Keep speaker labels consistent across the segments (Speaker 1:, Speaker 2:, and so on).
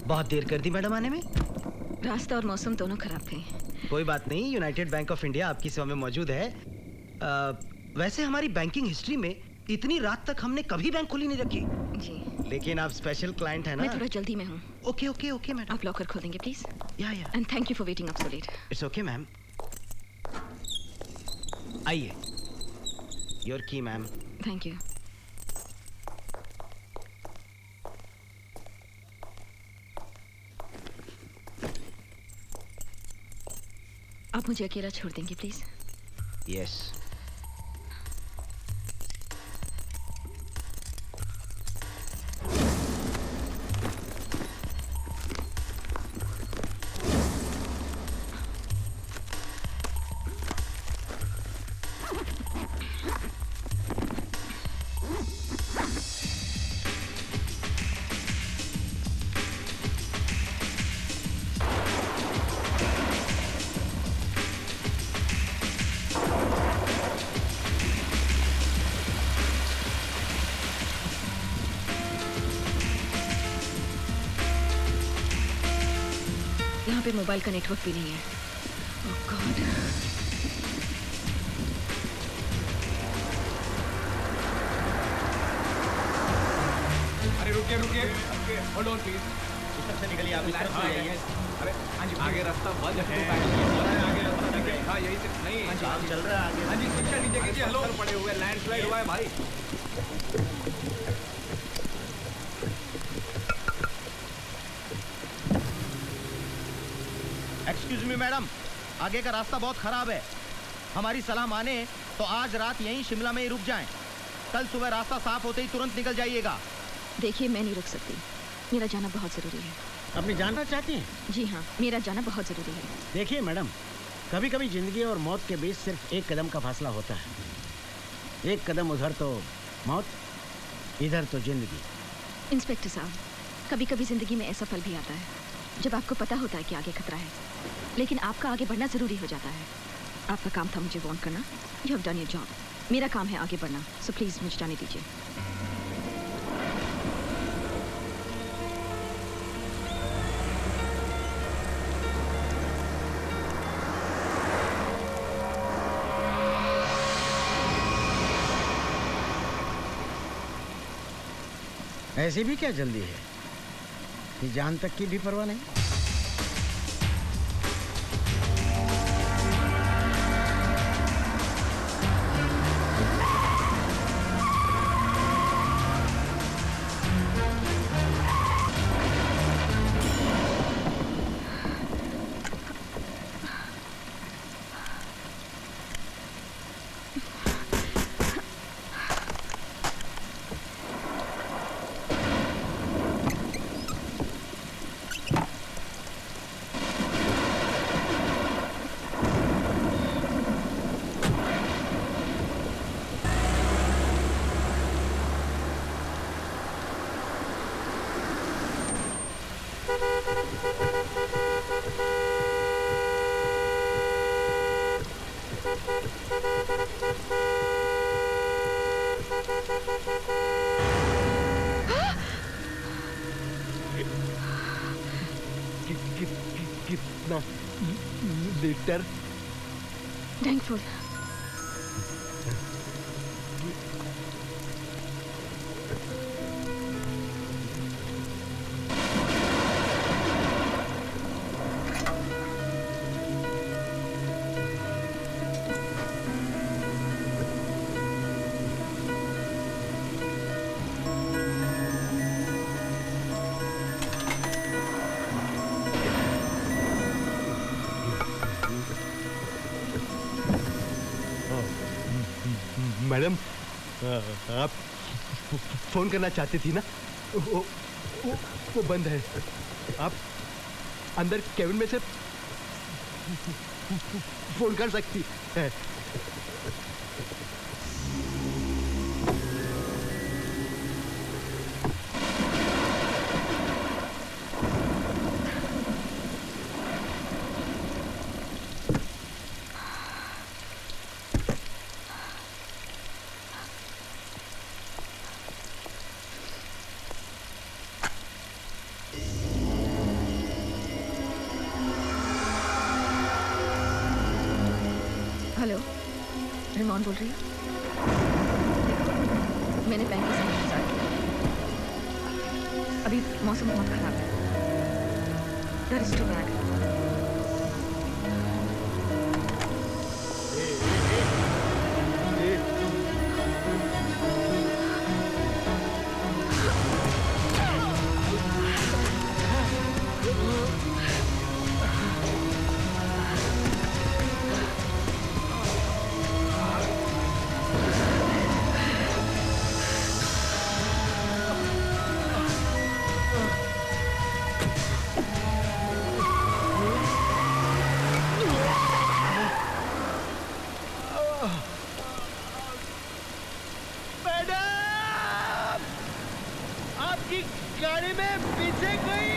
Speaker 1: बहुत देर कर दी मैडम आने में।
Speaker 2: रास्ता और मौसम दोनों खराब थे।
Speaker 1: कोई बात नहीं, यूनाइटेड बैंक ऑफ इंडिया आपकी सेवा में मौजूद है। वैसे हमारी बैंकिंग हिस्ट्री में इतनी रात तक हमने कभी बैंक खुली नहीं रखी
Speaker 2: जी।
Speaker 1: लेकिन आप स्पेशल क्लाइंट है ना।
Speaker 2: मैं थोड़ा जल्दी में हूँ।
Speaker 1: Okay okay okay madam.
Speaker 2: आप लॉकर खोलेंगे प्लीज।
Speaker 1: या
Speaker 2: and thank you for waiting up so let.
Speaker 1: It's okay ma'am. आइए। योर की मैम।
Speaker 2: Thank you. आप मुझे अकेला छोड़ देंगे प्लीज।
Speaker 1: यस।
Speaker 2: यहाँ पे मोबाइल का नेटवर्क भी नहीं है। ओह गॉड।
Speaker 3: अरे रुकिए रुकिए, होल्ड ऑन प्लीज।
Speaker 1: इस तरफ से निकलिए आप, इस तरफ से आइए।
Speaker 3: अरे हाँ जी, आगे रास्ता बंद है। आगे रास्ता देखिए। हाँ यही से नहीं।
Speaker 1: काम चल रहा है आगे।
Speaker 3: हाँ जी, शिक्षा नीचे कीजिए। हेलो, पड़े हुए लैंडस्लाइड हुआ है भाई।
Speaker 1: एक्सक्यूज मी मैडम, आगे का रास्ता बहुत खराब है। हमारी सलाह माने तो आज रात यहीं शिमला में ही रुक जाएं। कल सुबह रास्ता साफ होते ही तुरंत निकल जाइएगा।
Speaker 2: देखिए मैं नहीं रुक सकती, मेरा जाना बहुत ज़रूरी है।
Speaker 4: अपनी जानना चाहती हैं?
Speaker 2: जी हाँ, मेरा जाना बहुत ज़रूरी है।
Speaker 4: देखिए मैडम, कभी कभी जिंदगी और मौत के बीच सिर्फ एक कदम का फासला होता है। एक कदम उधर तो मौत, इधर तो जिंदगी।
Speaker 2: इंस्पेक्टर साहब, कभी कभी ज़िंदगी में ऐसा पल भी आता है जब आपको पता होता है कि आगे खतरा है, लेकिन आपका आगे बढ़ना ज़रूरी हो जाता है। आपका काम था मुझे वार्न करना। You have done your job. मेरा काम है आगे बढ़ना, सो प्लीज़ मुझे जाने दीजिए।
Speaker 4: ऐसी भी क्या जल्दी है कि जान तक की भी परवाह नहीं।
Speaker 3: कितना लीटर?
Speaker 2: थैंकफुल।
Speaker 3: मैडम, आप फोन करना चाहती थी ना? वो बंद है। आप अंदर केबिन में से फोन कर सकती है।
Speaker 2: कौन बोल रही है? मैंने बैंक से इंतजार किया। अभी मौसम बहुत खराब है। That is too bad.
Speaker 3: गाड़ी में पीछे कोई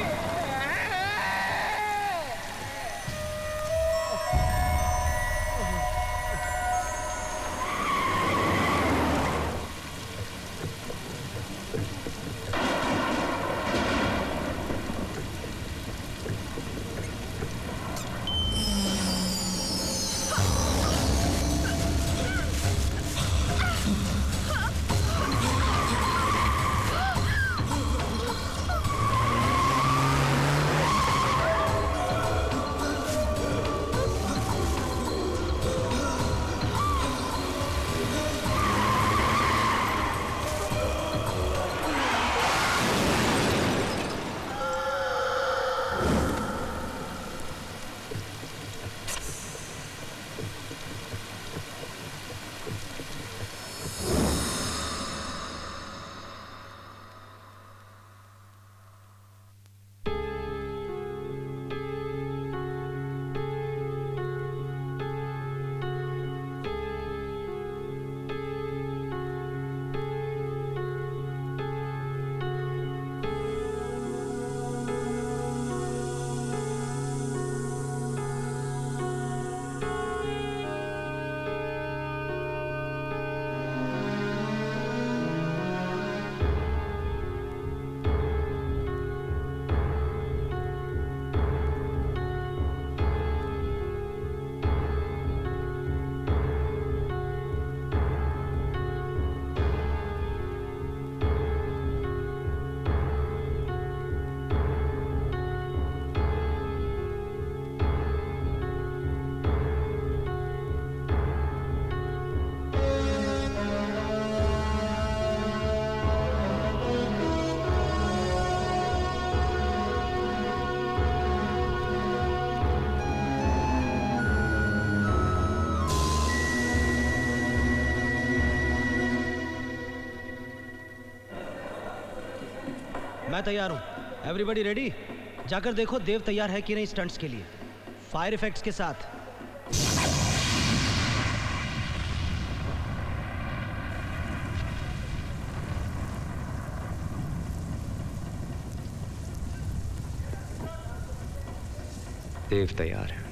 Speaker 5: मैं तैयार हूँ। Everybody ready? जाकर देखो देव तैयार है कि नहीं स्टंट्स के लिए, फायर इफेक्ट्स के साथ।
Speaker 6: देव तैयार है।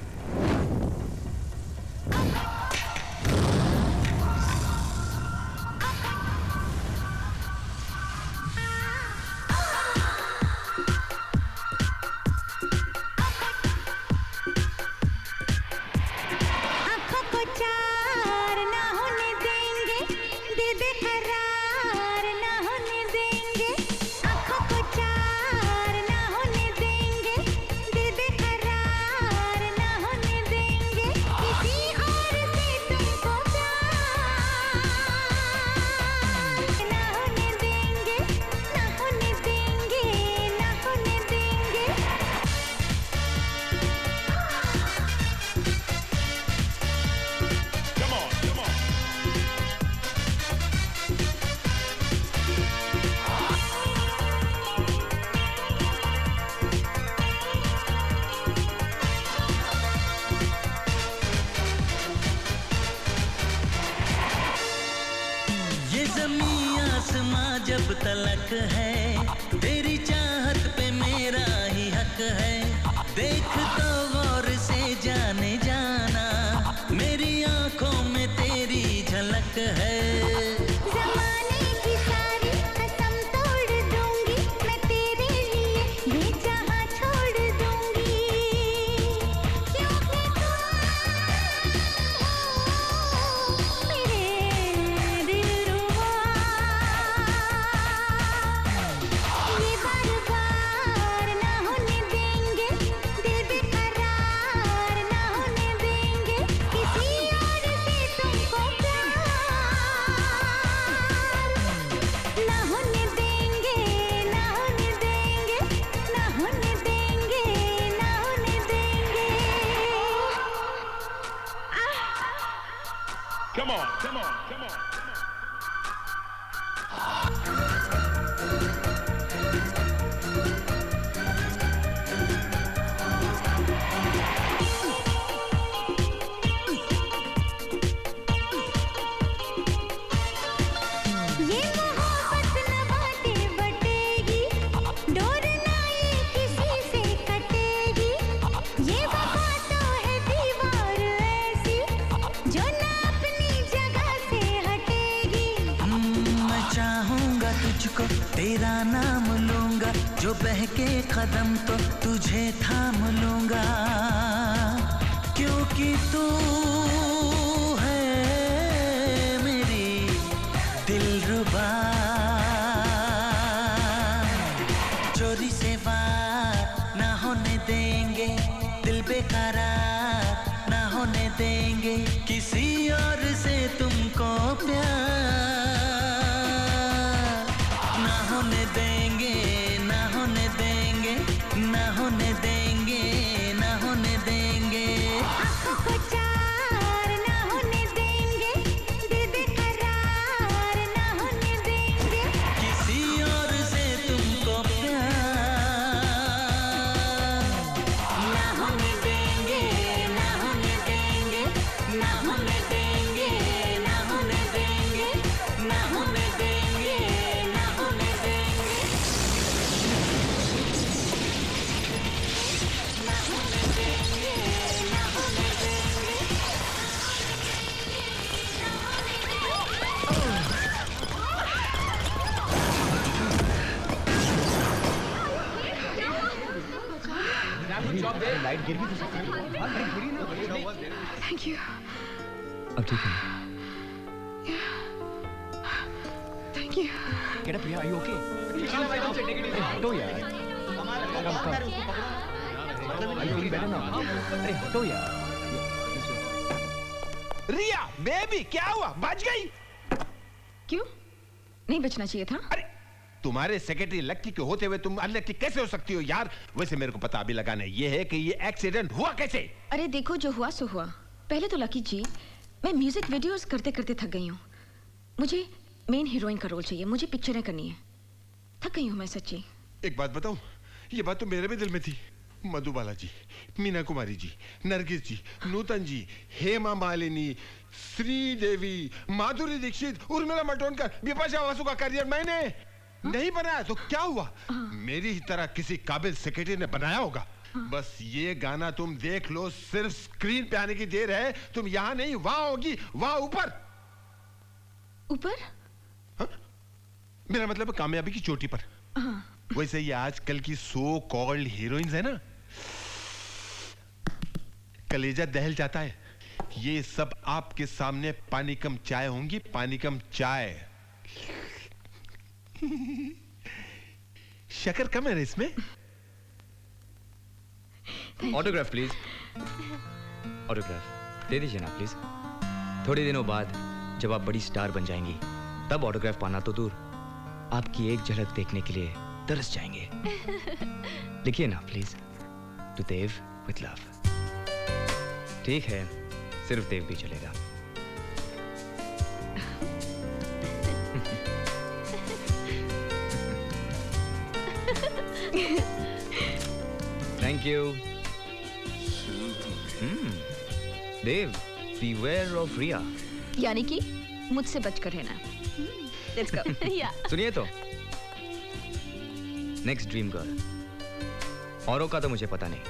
Speaker 7: जब तलक है तेरी चाहत पे मेरा ही हक है, देख तो गौर से जाने जाना मेरी आंखों में तेरी झलक है।
Speaker 8: ज़माने की सारी कसम तोड़ दूंगी मैं तेरे लिए, ये जहां छोड़ दूंगी, क्योंकि तुम मेरे
Speaker 7: तेरा नाम लूंगा, जो बहके कदम तो तुझे थाम लूंगा, क्योंकि तू है मेरी दिलरुबा। चोरी से वार ना होने देंगे, दिल बेकरार ना होने देंगे, किसी और से तुमको प्यार ना होने देंगे, ना होने देंगे, ना होने देंगे, ना होने देंगे।
Speaker 8: आँखों को चार ना होने देंगे, दिल बेकरार ना होने देंगे,
Speaker 7: किसी और से तुमको प्यार
Speaker 8: ना होने देंगे, ना होने देंगे, ना होने देंगे, ना होने देंगे, ना होने देंगे, ना होने देंगे, ना होने देंगे, ना होने देंगे।
Speaker 2: थैंक यू,
Speaker 6: अब ठीक है?
Speaker 2: Thank you.
Speaker 3: Get up, Priya. Are you okay? हटो यार. Are you feeling better now? अरे हटो यार.
Speaker 9: रिया बेबी क्या हुआ, बच गई?
Speaker 2: क्यों? नहीं बचना चाहिए था?
Speaker 9: अरे तुम्हारे सेक्रेटरी लक्की के होते हुए तुम अनलक्की कैसे हो सकती हो यार? वैसे मेरे को पता अभी लगाना ये है कि ये एक्सीडेंट हुआ कैसे?
Speaker 2: अरे देखो, जो हुआ सो हुआ। पहले तो लकी जी, मैं म्यूजिक वीडियोस करते करते थक गई हूँ। मुझे मेन हीरोइन का रोल चाहिए, मुझे पिक्चरें करनी है। थक गई हूँ मैं सच्ची।
Speaker 9: एक बात बताऊं, ये बात तो मेरे भी दिल में थी। मधुबाला जी, मीना कुमारी जी, नरगिस जी, नूतन जी, हेमा मालिनी, श्रीदेवी, माधुरी दीक्षित, उर्मिला मातोंडकर, बिपाशा बासु का करियर मैंने नहीं बनाया तो क्या हुआ? मेरी ही तरह किसी काबिल सेक्रेटरी ने बनाया होगा। बस ये गाना तुम देख लो, सिर्फ स्क्रीन पे आने की देर है। तुम यहाँ नहीं, वहां होगी, वहां ऊपर।
Speaker 2: ऊपर?
Speaker 9: हाँ? मेरा मतलब कामयाबी की चोटी पर। वैसे ये आजकल की सो कॉल्ड हीरोइंस है ना, कलेजा दहल जाता है। ये सब आपके सामने पानी कम चाय होंगी, पानी कम चाय। शक्कर कम है इसमें।
Speaker 6: ऑटोग्राफ प्लीज, ऑटोग्राफ दे दीजिए ना प्लीज। थोड़े दिनों बाद जब आप बड़ी स्टार बन जाएंगी, तब ऑटोग्राफ पाना तो दूर, आपकी एक झलक देखने के लिए तरस जाएंगे। लिखिए ना please, to Dev with love. ठीक है, सिर्फ देव भी चलेगा। Thank you. Dev, beware of Riya.
Speaker 2: यानी कि मुझसे बचकर रहना। Let's go. Yeah.
Speaker 6: सुनिए तो, नेक्स्ट ड्रीम गर्ल। औरों का तो मुझे पता नहीं,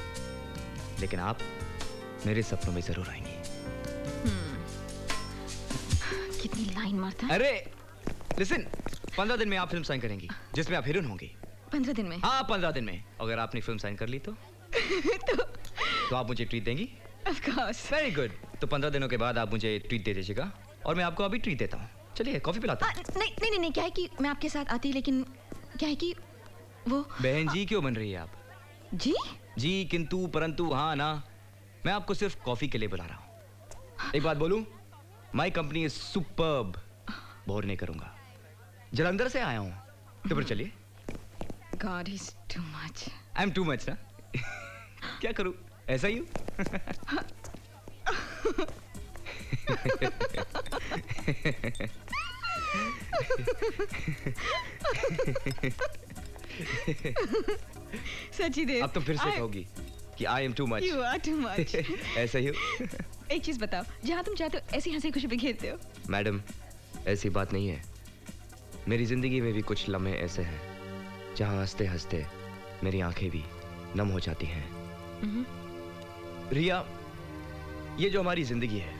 Speaker 6: लेकिन आप मेरे सपनों में जरूर आएंगी।
Speaker 2: कितनी लाइन मारता है।
Speaker 6: अरे लिसन, 15 दिन में आप फिल्म साइन करेंगी जिसमें आप हीरोइन होंगी।
Speaker 2: 15 दिन में?
Speaker 6: हाँ 15 दिन में। अगर आपने फिल्म साइन कर ली तो तो आप मुझे ट्रीट देंगी?
Speaker 2: Of course.
Speaker 6: Very good. तो 15 दिनों के बाद आप मुझे ट्रीट दे दीजिएगा और मैं आपको अभी ट्रीट देता हूँ। चलिए कॉफी पिलाता हूँ।
Speaker 2: नहीं, क्या है कि मैं आपके साथ आती, लेकिन क्या है कि वो
Speaker 6: बहन जी क्यों बन रही है आप?
Speaker 2: जी?
Speaker 6: जी किंतु परंतु हाँ ना, मैं आपको सिर्फ कॉफी के लिए बुला रहा हूँ। एक बात बोलूं, my company is superb. Bore नहीं करूंगा। जलंधर से आया हूँ, तो फिर चलिए।
Speaker 2: God is too much.
Speaker 6: I am too much ना। क्या करूं, ऐसा ही हूँ।
Speaker 2: सच्ची देव,
Speaker 6: अब तो फिर से कहोगी कि I am too much.
Speaker 2: You are too much.
Speaker 6: ऐसा ही हूँ।
Speaker 2: एक चीज बताओ, जहाँ तुम चाहते हो ऐसी हंसी खुशी बिखेरते हो।
Speaker 6: मैडम, ऐसी बात नहीं है। मेरी जिंदगी में भी कुछ लम्हे ऐसे हैं जहाँ हंसते हंसते मेरी आंखें भी नम हो जाती हैं। रिया, ये जो हमारी जिंदगी है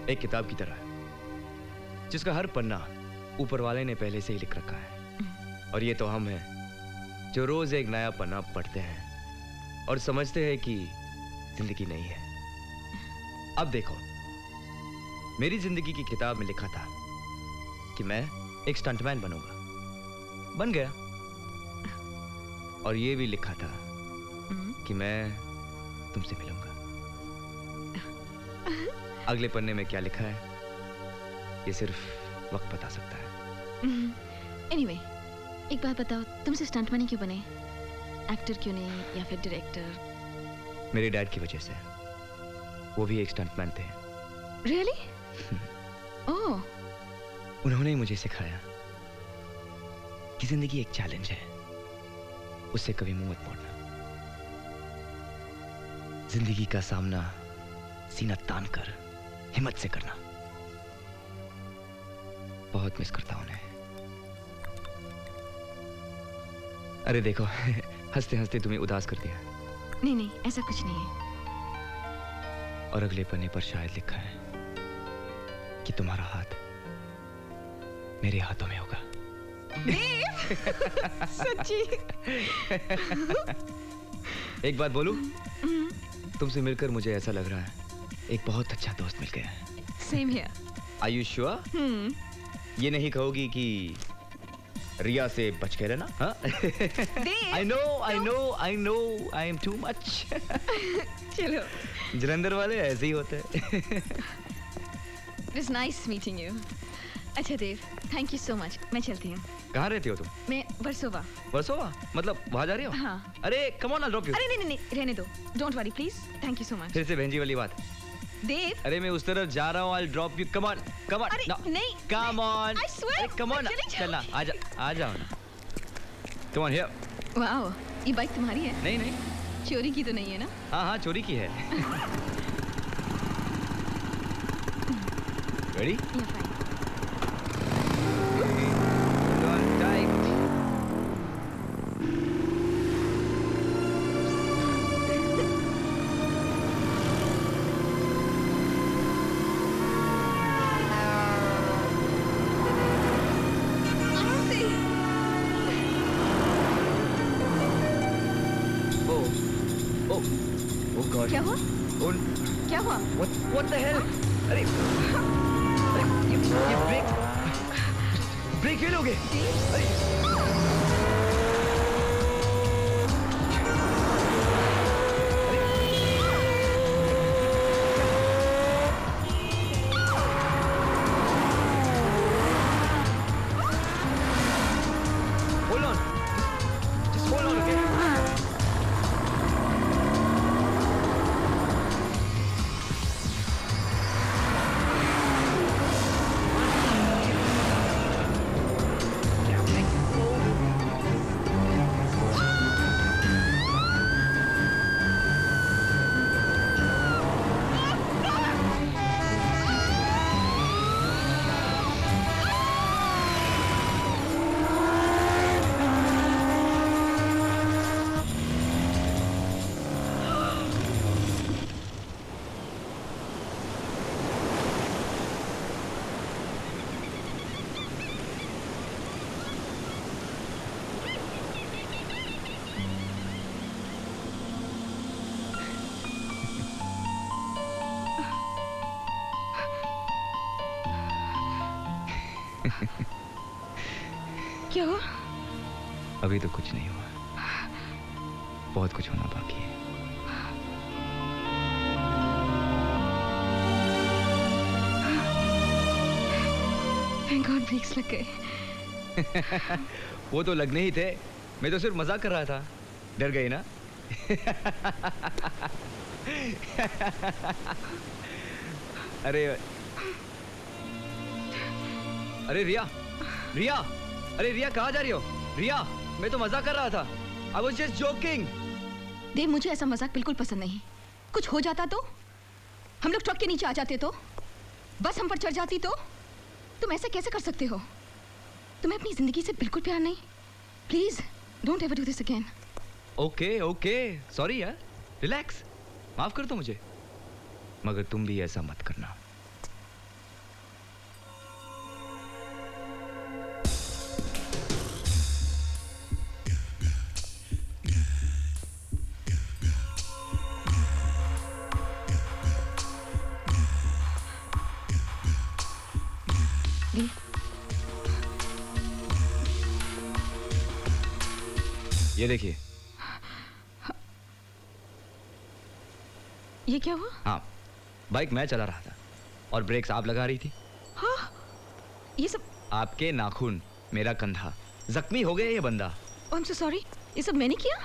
Speaker 6: एक किताब की तरह है, जिसका हर पन्ना ऊपर वाले ने पहले से ही लिख रखा है। और ये तो हम हैं जो रोज एक नया पन्ना पढ़ते हैं और समझते हैं कि जिंदगी नहीं है। अब देखो, मेरी जिंदगी की किताब में लिखा था कि मैं एक स्टंटमैन बनूंगा, बन गया। और ये भी लिखा था कि मैं तुमसे मिलूंगा। अगले पन्ने में क्या लिखा है ये सिर्फ वक्त बता सकता है।
Speaker 2: एनीवे, एक बात बताओ, तुमसे स्टंटमैन क्यों बने? एक्टर क्यों नहीं या फिर डायरेक्टर?
Speaker 6: मेरे डैड की वजह से। वो भी एक स्टंटमैन थे।
Speaker 2: रियली? ओह।
Speaker 6: उन्होंने ही मुझे सिखाया कि जिंदगी एक चैलेंज है, उससे कभी मुंह मत मोड़ना। जिंदगी का सामना सीना तान कर हिम्मत से करना। बहुत मिस करता हूं उन्हें। अरे देखो, हंसते हंसते तुम्हें उदास कर दिया।
Speaker 2: नहीं नहीं, ऐसा कुछ नहीं है।
Speaker 6: और अगले पन्ने पर शायद लिखा है कि तुम्हारा हाथ मेरे हाथों में होगा।
Speaker 2: सच्ची?
Speaker 6: एक बात बोलूं? तुमसे मिलकर मुझे ऐसा लग रहा है एक बहुत अच्छा दोस्त मिल गया है।
Speaker 2: Same here.
Speaker 6: Are you sure? ये नहीं कहोगी कि रिया से बच के रहना? हाँ? I know, I am too much.
Speaker 2: चलो।
Speaker 6: जलंधर वाले ऐसे ही होते हैं।
Speaker 2: It was nice meeting you. अच्छा देव, थैंक यू सो मच। मैं चलती हूँ।
Speaker 6: कहाँ रहती हो तुम?
Speaker 2: मैं वर्सोवा।
Speaker 6: वर्सोवा? मतलब वहाँ जा रही हो?
Speaker 2: हाँ।
Speaker 6: अरे come on, I'll drop you.
Speaker 2: अरे नहीं नहीं नहीं, रहने दो। Don't worry please. Thank you so much.
Speaker 6: फिर से बहन जी वाली बात।
Speaker 2: देव।
Speaker 6: अरे मैं उस तरफ जा रहा हूँ। I'll drop you. Come on.
Speaker 2: अरे
Speaker 6: No.
Speaker 2: नहीं।
Speaker 6: Come on.
Speaker 2: I swear.
Speaker 6: Come on. चलना, आ जाओ ना। Come on here.
Speaker 2: वाओ, ये बाइक तुम्हारी है?
Speaker 6: नहीं नहीं।
Speaker 2: चोरी की तो नहीं है ना?
Speaker 6: हाँ चोरी की है। Ready?
Speaker 2: Yeah, fine.
Speaker 6: Hold on tight. Oh God.
Speaker 2: क्या हुआ? क्या हुआ?
Speaker 6: What the hell? अरे ये ब्रेक फेल हो गए। Hold on. Just hold on, okay?
Speaker 2: क्या हुआ?
Speaker 6: अभी तो कुछ नहीं हुआ, बहुत कुछ होना बाकी है।
Speaker 2: Thank God ब्रेक्स लग गए।
Speaker 6: वो तो लगने ही थे, मैं तो सिर्फ मजाक कर रहा था। डर गई ना? अरे रिया, अरे रिया कहाँ जा रही हो? रिया, मैं तो मजाक कर रहा था। I was just joking.
Speaker 2: देव, मुझे ऐसा मजाक बिल्कुल पसंद नहीं। कुछ हो जाता तो? हम लोग ट्रक के नीचे आ जाते तो? बस हम पर चढ़ जाती तो? तुम ऐसे कैसे कर सकते हो? तुम्हें अपनी जिंदगी से बिल्कुल प्यार नहीं? Please don't ever do this again.
Speaker 6: Okay, sorry यार, रिलैक्स, माफ कर दो मुझे, मगर तुम भी ऐसा मत करना। ये देखिए।
Speaker 2: ये क्या हुआ?
Speaker 6: हाँ, बाइक मैं चला रहा था और ब्रेक्स आप लगा रही थी।
Speaker 2: हाँ, ये सब
Speaker 6: आपके नाखून, मेरा कंधा, जख्मी हो गया ये बंदा।
Speaker 2: Oh, I'm so sorry. ये सब मैंने किया?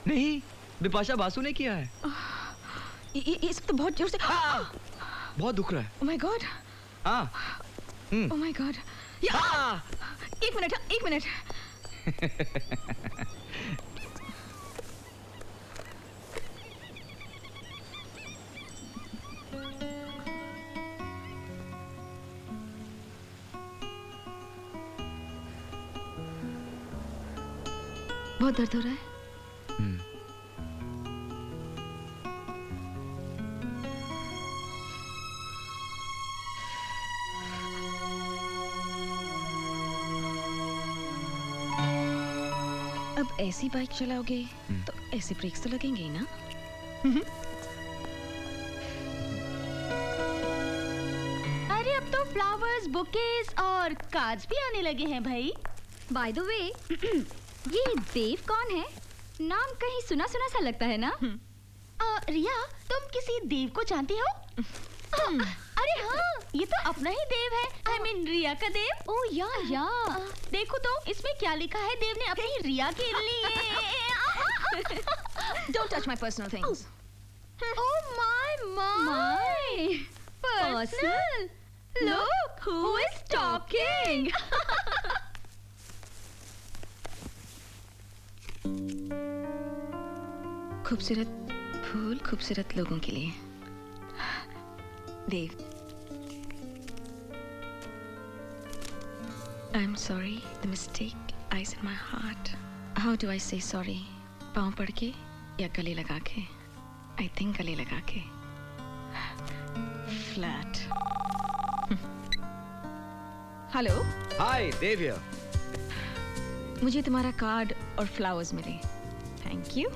Speaker 6: नहीं, बिपाशा बासु ने किया है।
Speaker 2: ये सब तो बहुत जोर से।
Speaker 6: बहुत दुख रहा है।
Speaker 2: Oh my God.
Speaker 6: हाँ।
Speaker 2: Oh my God. एक मिनट। बहुत दर्द हो रहा है? अब ऐसी बाइक चलाओगे तो ऐसे ब्रेक्स तो लगेंगे ही ना?
Speaker 10: अरे अब तो फ्लावर्स, बुकेज और कार्ड्स भी आने लगे हैं भाई।
Speaker 11: बाय द वे, ये देव कौन है? नाम कहीं सुना सुना सा लगता है ना?
Speaker 10: रिया, तुम किसी देव को जानती हो? अरे हाँ, ये तो अपना ही देव है। I mean, रिया का देव।
Speaker 11: ओह या।
Speaker 10: देखो तो इसमें क्या लिखा है देव ने अपनी रिया के लिए।
Speaker 2: Don't touch my personal things.
Speaker 10: Oh my.
Speaker 11: Personal?
Speaker 10: Look, who is talking?
Speaker 2: खूबसूरत फूल खूबसूरत लोगों के लिए। देव, I'm sorry, the mistake lies in my heart. How do I say sorry? पाँव पड़ के या गले लगा के? I think गले लगा के। Flat. Hello.
Speaker 6: Hi, Dev here.
Speaker 2: मुझे तुम्हारा कार्ड और फ्लावर्स मिले। Thank you.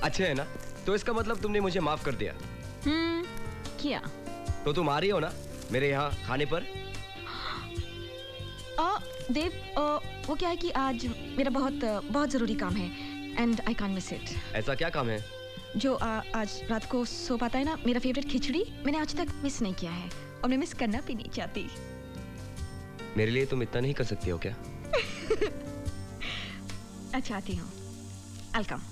Speaker 6: अच्छे है ना? तो इसका मतलब तुमने मुझे माफ कर दिया।
Speaker 2: किया।
Speaker 6: तो तुम आ रही हो ना मेरे यहाँ खाने पर?
Speaker 2: देव, वो क्या है कि आज मेरा बहुत जरूरी काम है and I can't miss it.
Speaker 6: ऐसा क्या काम है?
Speaker 2: जो आज रात को सो पाता है ना, मेरा फेवरेट खिचड़ी मैंने आज तक मिस नहीं किया है और मैं मिस करना भी नहीं चाहती।
Speaker 6: मेरे लिए तुम इतना नहीं कर सकती हो क्या?
Speaker 2: अच्छा, आती हूँ। I'll come.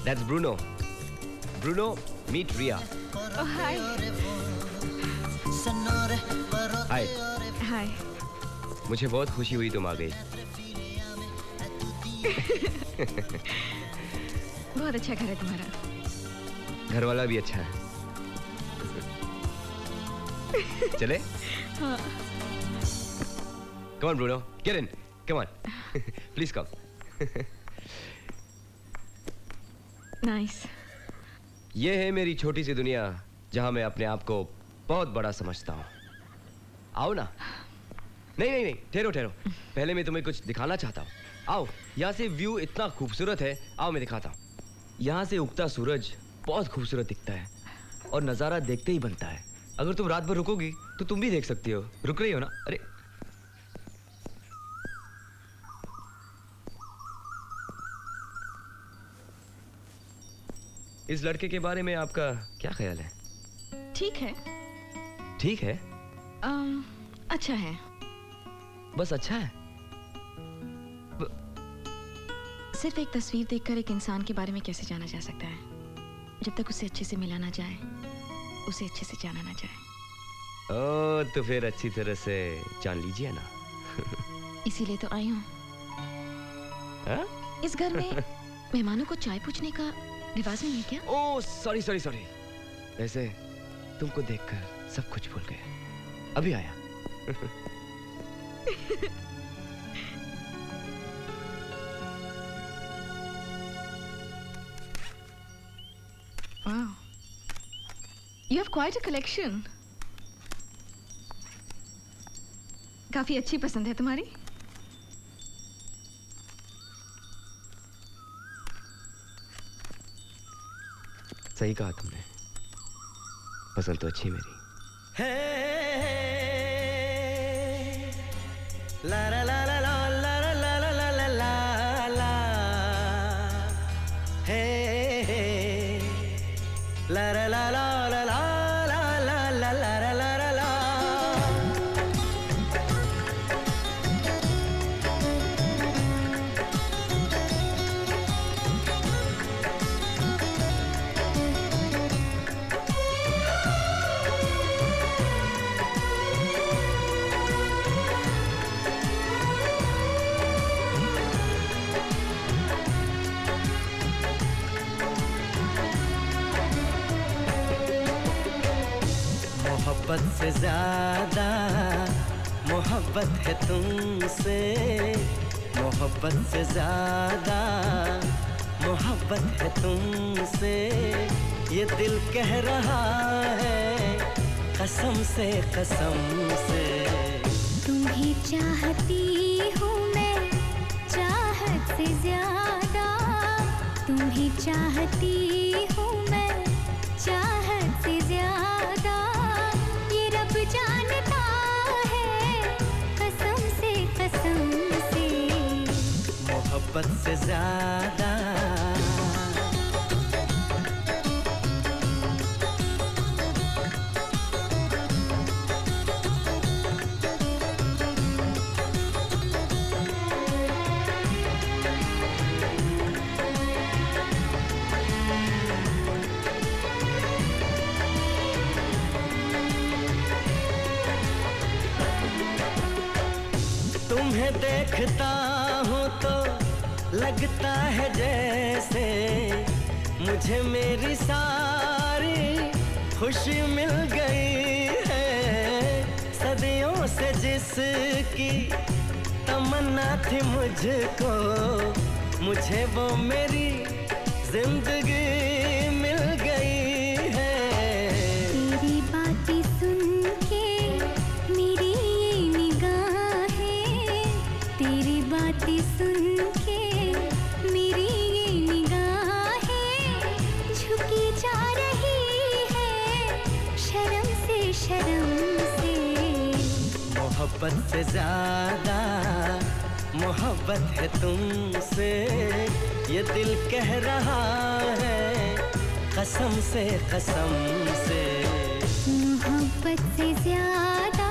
Speaker 6: That's Bruno. Bruno, meet Ria.
Speaker 2: Oh, hi.
Speaker 6: Hi.
Speaker 2: Hi.
Speaker 6: मुझे बहुत खुशी हुई तुम आ गई।
Speaker 2: बहुत अच्छा घर है तुम्हारा।
Speaker 6: घर वाला भी अच्छा है। चले?
Speaker 2: हाँ।
Speaker 6: Come on, Bruno. Get in. Come on. Please come.
Speaker 2: Nice.
Speaker 6: ये है मेरी छोटी सी दुनिया जहां मैं अपने आप को बहुत बड़ा समझता हूँ। आओ ना। नहीं, ठहरो। पहले मैं तुम्हें कुछ दिखाना चाहता हूँ। आओ, यहाँ से व्यू इतना खूबसूरत है। आओ मैं दिखाता हूँ। यहाँ से उगता सूरज बहुत खूबसूरत दिखता है और नज़ारा देखते ही बनता है। अगर तुम रात भर रुकोगी तो तुम भी देख सकती हो। रुक रही हो ना? अरे इस लड़के के बारे में आपका क्या ख्याल है?
Speaker 2: ठीक है।
Speaker 6: ठीक है?
Speaker 2: अच्छा है।
Speaker 6: बस अच्छा है?
Speaker 2: सिर्फ एक तस्वीर देखकर एक इंसान के बारे में कैसे जाना जा सकता है? जब तक उसे अच्छे से मिला ना जाए, उसे अच्छे से जाना ना जाए।
Speaker 6: ओह, तो फिर अच्छी तरह से जान लीजिए ना।
Speaker 2: इसीलिए तो आई हूँ। इस घर में मेहमानों को चाय पूछने का रिवाज नहीं है क्या?
Speaker 6: ओह, सॉरी। वैसे तुमको देखकर सब कुछ भूल गए। अभी आया।
Speaker 2: Wow. You have quite a collection. काफी अच्छी पसंद है तुम्हारी।
Speaker 6: सही कहा तुमने, पसंद तो अच्छी मेरी।
Speaker 7: ला ला ला ला ला ला ला ला ला ला ला ला हे ला ला ला ला ला ला ला ला ला ला ला ला ला। मोहब्बत से ज्यादा मोहब्बत है तुमसे, मोहब्बत से ज्यादा मोहब्बत है तुमसे, ये दिल कह रहा है कसम से कसम से।
Speaker 8: तुम्हें चाहती हूँ मैं चाहत से ज्यादा, तुम्हें चाहती हूँ मैं चाहत से ज्यादा, ये रब जानता है कसम से
Speaker 7: मोहब्बत से ज्यादा। तुम्हें देखता हूँ तो लगता है जैसे मुझे मेरी सारी खुशी मिल गई है। सदियों से जिसकी तमन्ना थी मुझको, मुझे वो मेरी जिंदगी मिल गई है।
Speaker 8: तेरी बातें सुन के मेरी ये निगाहें, तेरी बातें सुन के मेरी ये निगाहें झुकी जा रही है शर्म से शर्म से।
Speaker 7: मोहब्बत से ज्यादा मोहब्बत है तुमसे, ये दिल कह रहा है कसम से कसम से।
Speaker 8: मोहब्बत से ज्यादा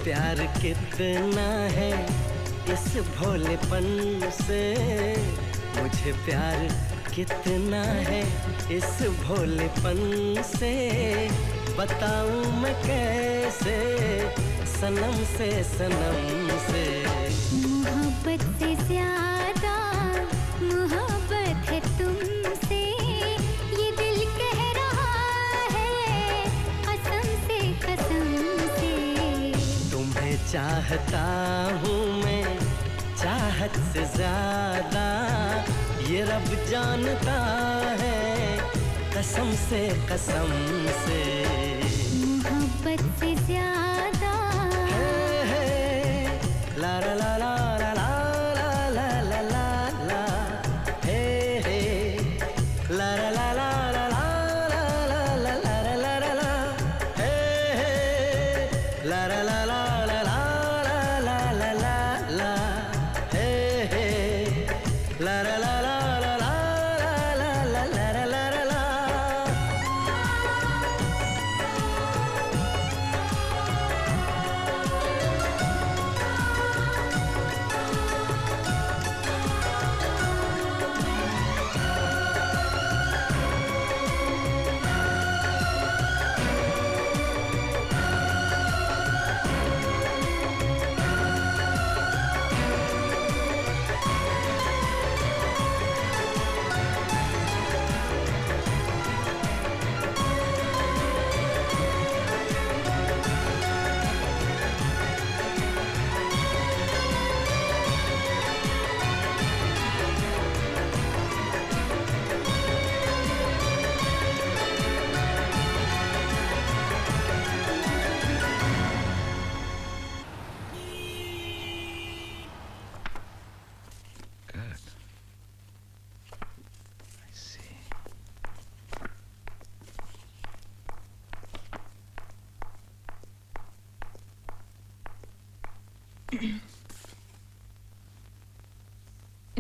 Speaker 7: प्यार कितना है इस भोलेपन से, मुझे प्यार कितना है इस भोलेपन से। बताऊं मैं कैसे सनम से सनम से।
Speaker 8: मोहब्बत से ज्यादा मोहब्बत है तुमसे, ये दिल कह रहा है कसम से कसम से।
Speaker 7: तुम्हें चाहता हूँ मैं चाहत से ज्यादा, ये रब जानता है कसम से कसम से।
Speaker 8: मोहब्बत से ज्यादा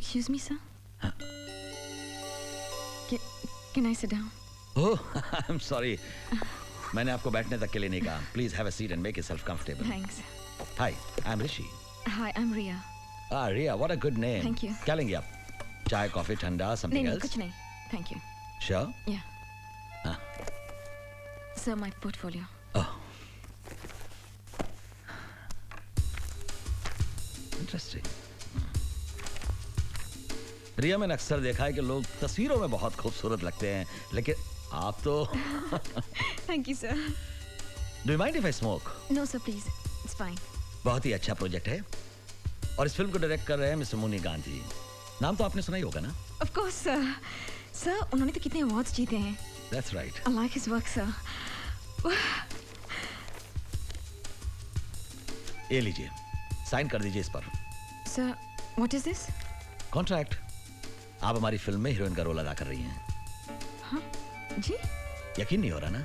Speaker 2: Excuse me, sir. Can I sit down?
Speaker 12: Oh, I'm sorry. मैंने आपको बैठने तक के लिए नहीं कहा. Please have a seat and make yourself comfortable.
Speaker 2: Thanks.
Speaker 12: Hi, I'm Rishi.
Speaker 2: Hi, I'm Ria.
Speaker 12: Ah, Ria, what a good name.
Speaker 2: Thank you.
Speaker 12: क्या लेंगे आप? चाय, कॉफी, ठंडा, something
Speaker 2: नहीं,
Speaker 12: else?
Speaker 2: कुछ नहीं. Thank you.
Speaker 12: Sure?
Speaker 2: Yeah.
Speaker 12: हाँ.
Speaker 2: Sir, my portfolio.
Speaker 12: Oh. Interesting. रिया, मैंने अक्सर देखा है कि लोग तस्वीरों में बहुत खूबसूरत लगते हैं, लेकिन आप तो
Speaker 2: Thank you, sir.
Speaker 12: Do you mind if I smoke?
Speaker 2: No, sir, please. It's fine.
Speaker 12: बहुत ही अच्छा प्रोजेक्ट है और इस फिल्म को डायरेक्ट कर रहे हैं मिस्टर मुनी गांधी. नाम तो आपने सुना ही होगा ना?
Speaker 2: Of course, sir. Sir, उन्होंने तो कितने अवार्ड्स जीते हैं.
Speaker 12: That's right.
Speaker 2: I like his work, sir.
Speaker 12: ये लीजिए, साइन कर दीजिए इस पर.
Speaker 2: Sir, what is this?
Speaker 12: Contract. आप हमारी फिल्म में हीरोइन का रोल अदा कर रही हैं.
Speaker 2: हाँ, जी?
Speaker 12: यकीन नहीं हो रहा ना?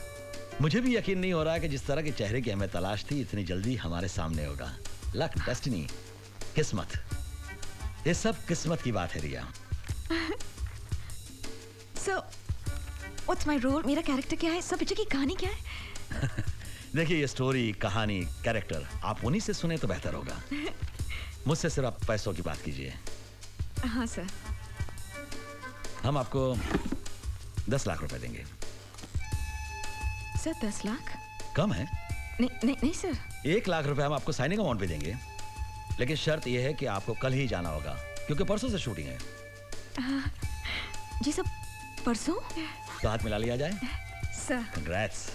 Speaker 12: मुझे भी यकीन नहीं हो रहा कि जिस तरह के चेहरे की हमें तलाश थी इतनी जल्दी हमारे सामने होगा. लक, डेस्टिनी, किस्मत. ये सब किस्मत की बात है रिया.
Speaker 2: So, what's my role? मेरा कैरेक्टर क्या है? सब पिक्चर की कहानी क्या है?
Speaker 12: देखिए, ये स्टोरी, कहानी, कैरेक्टर आप उन्हीं से सुने तो बेहतर होगा. मुझसे सिर्फ आप पैसों की बात कीजिए.
Speaker 2: हाँ सर.
Speaker 12: हम आपको 10 लाख रुपए देंगे.
Speaker 2: सर 10 लाख?
Speaker 12: कम है?
Speaker 2: नहीं नहीं नहीं सर.
Speaker 12: 1 लाख रुपए हम आपको साइनिंग अमाउंट पे देंगे, लेकिन शर्त यह है कि आपको कल ही जाना होगा क्योंकि परसों से शूटिंग है.
Speaker 2: जी सर, परसों?
Speaker 12: तो हाथ मिला लिया जाए.
Speaker 2: सर.
Speaker 12: कंग्रेट्स.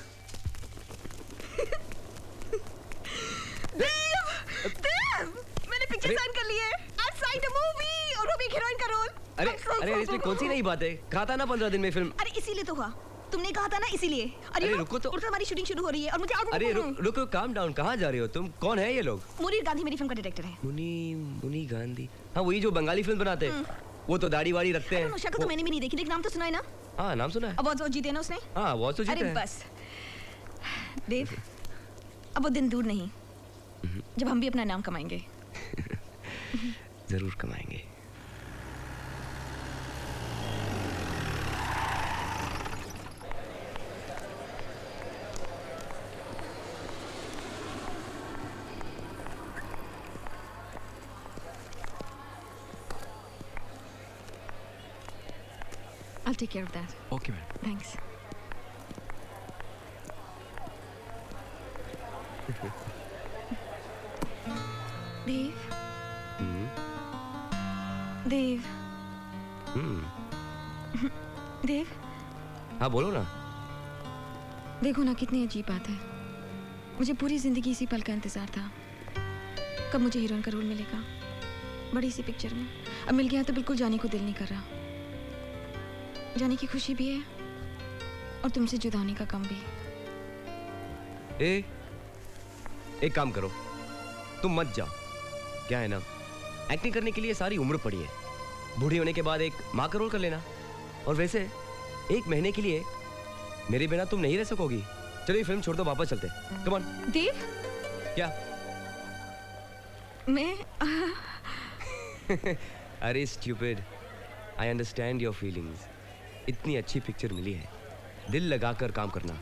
Speaker 2: मैंने पिक्चर साइन कर ली है. आई साइंड अ मूवी और वो भी एक हीरोइन का रोल.
Speaker 13: अरे इसमें कौन सी नई बात है? कहा था ना 15 दिन में फिल्म.
Speaker 2: अरे इसीलिए तो हुआ. तुमने कहा था ना, इसीलिए.
Speaker 13: अरे रुको तो.
Speaker 2: हमारी शूटिंग शुरू हो रही है और मुझे
Speaker 13: अरे रुको, काम डाउन. कहाँ जा रहे हो तुम? कौन है ये लोग?
Speaker 2: मुनीर गांधी मेरी फिल्म का डायरेक्टर है.
Speaker 13: मुनी गांधी. हाँ, वही जो बंगाली फिल्म बनाते हैं. वो तो दाढ़ी वाड़ी रखते हैं.
Speaker 2: शक्ल तो मैंने भी नहीं देखी, लेकिन नाम तो सुना है ना.
Speaker 13: हाँ, नाम सुना है.
Speaker 2: अवार्ड जीते ना उसने.
Speaker 13: हाँ, अवार्ड तो जीते हैं.
Speaker 2: अरे बस देव, अब वो दिन दूर नहीं जब हम भी अपना नाम कमाएंगे.
Speaker 13: जरूर कमाएंगे.
Speaker 2: I'll take care of that.
Speaker 13: Okay, man.
Speaker 2: Thanks. देव. देव. देव.
Speaker 13: हाँ, बोलो ना.
Speaker 2: देखो ना, कितनी अजीब बात है. मुझे पूरी जिंदगी इसी पल का इंतजार था. कब मुझे हीरोइन का रोल मिलेगा बड़ी सी पिक्चर में. अब मिल गया तो बिल्कुल जाने को दिल नहीं कर रहा. जाने की खुशी भी है और तुमसे जुदा होने का गम भी.
Speaker 13: एक काम करो, तुम मत जाओ. क्या है ना, एक्टिंग करने के लिए सारी उम्र पड़ी है, बूढ़ी होने के बाद एक माँ का रोल कर लेना। और वैसे 1 महीने के लिए मेरे बिना तुम नहीं रह सकोगी। चलिए फिल्म छोड़ दो, वापस चलते। Come on.
Speaker 2: देव,
Speaker 13: क्या?
Speaker 2: मैं
Speaker 13: अरे stupid, I understand your feelings. इतनी अच्छी पिक्चर मिली है, दिल लगाकर काम करना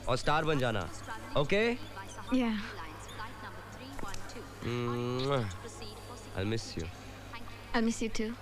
Speaker 13: और स्टार बन जाना। ओके?
Speaker 2: या।
Speaker 13: I'll miss you.
Speaker 2: I miss you too.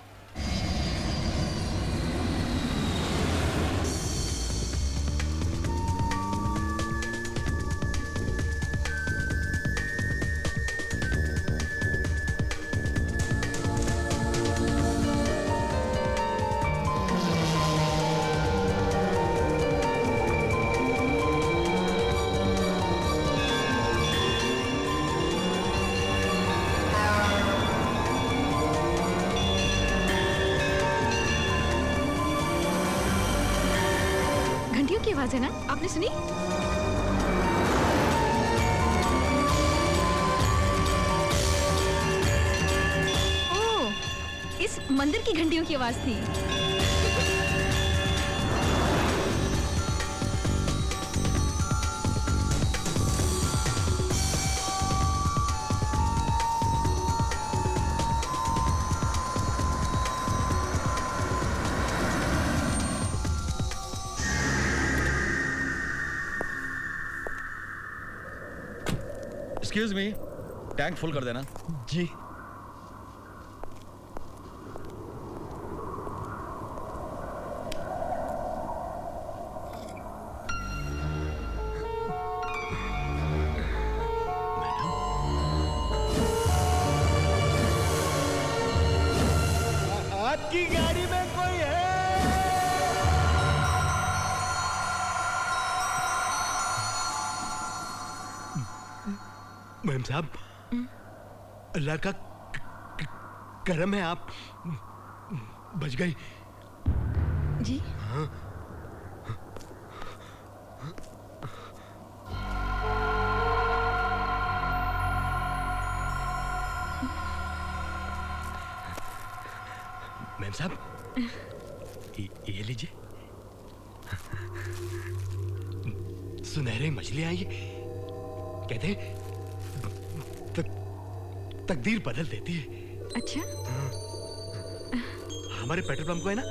Speaker 2: घंटियों की आवाज है ना, आपने सुनी? ओह, इस मंदिर की घंटियों की आवाज थी।
Speaker 12: एक्सक्यूज मी, टैंक फुल कर देना।
Speaker 3: जी।
Speaker 4: आपकी गाड़ी में कोई है?
Speaker 3: मैम साहब, अल्लाह का करम है, आप बच गई।
Speaker 2: जी?
Speaker 3: हाँ। मैम साहब, ये लीजिए, सुनहरी मछली आई। कहते हैं तकदीर बदल देती है।
Speaker 2: अच्छा?
Speaker 3: हमारे पेट्रोल पंप को है ना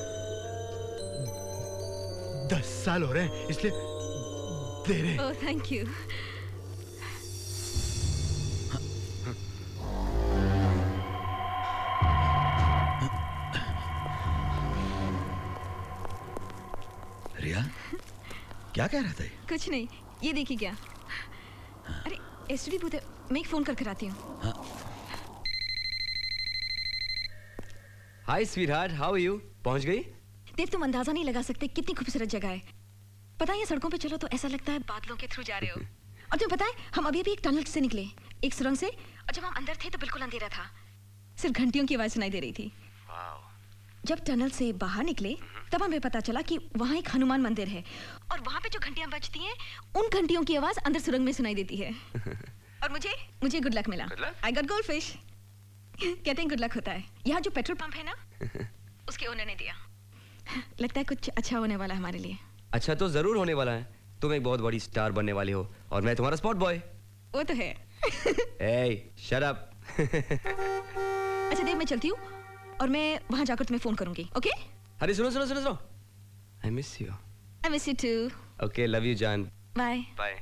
Speaker 3: 10 साल हो रहे हैं, इसलिए दे रहे।
Speaker 2: ओह, थैंक यू।
Speaker 12: रिया, क्या कह रहा था?
Speaker 2: कुछ नहीं, ये देखिए क्या। अरे एसटीडी बूथ है, मैं एक फोन करके आती हूँ।
Speaker 13: हाय स्वीटहार्ट, हाउ आर यू? पहुंच गई?
Speaker 2: देव, तुम अंदाजा नहीं लगा सकते कितनी खूबसूरत जगह है। पता है, ये सड़कों पे चलो तो ऐसा लगता है बादलों के थ्रू जा रहे हो। और तुम्हें पता है, हम अभी भी एक टनल से निकले, एक सुरंग से, और जब हम अंदर थे तो बिल्कुल अंधेरा था, सिर्फ घंटियों की आवाज सुनाई दे रही थी। जब टनल से बाहर निकले तब हमें पता चला कि वहाँ एक हनुमान मंदिर है, और वहाँ पे जो घंटियां बजती हैं, उन घंटियों की आवाज अंदर सुरंग में सुनाई देती है। और मुझे गुड लक मिला। I got gold fish. कहते हैं गुड लक होता है। यहाँ जो पेट्रोल पंप है ना, उसके ओनर ने दिया। लगता है कुछ अच्छा होने वाला है हमारे लिए।
Speaker 13: अच्छा तो जरूर होने वाला है। तुम एक बहुत बड़ी स्टार बनने वाली हो और मैं तुम्हारा स्पॉट बॉय।
Speaker 2: वो तो है।
Speaker 13: ए, शट अप।
Speaker 2: अच्छा देव, मैं चलती हूँ और मैं वहाँ जाकर तुम्हें फोन करूंगी, ओके?
Speaker 13: अरे सुनो। I miss you.
Speaker 2: I miss you too.
Speaker 13: Okay, love you, Jan.
Speaker 2: Bye.
Speaker 13: Bye.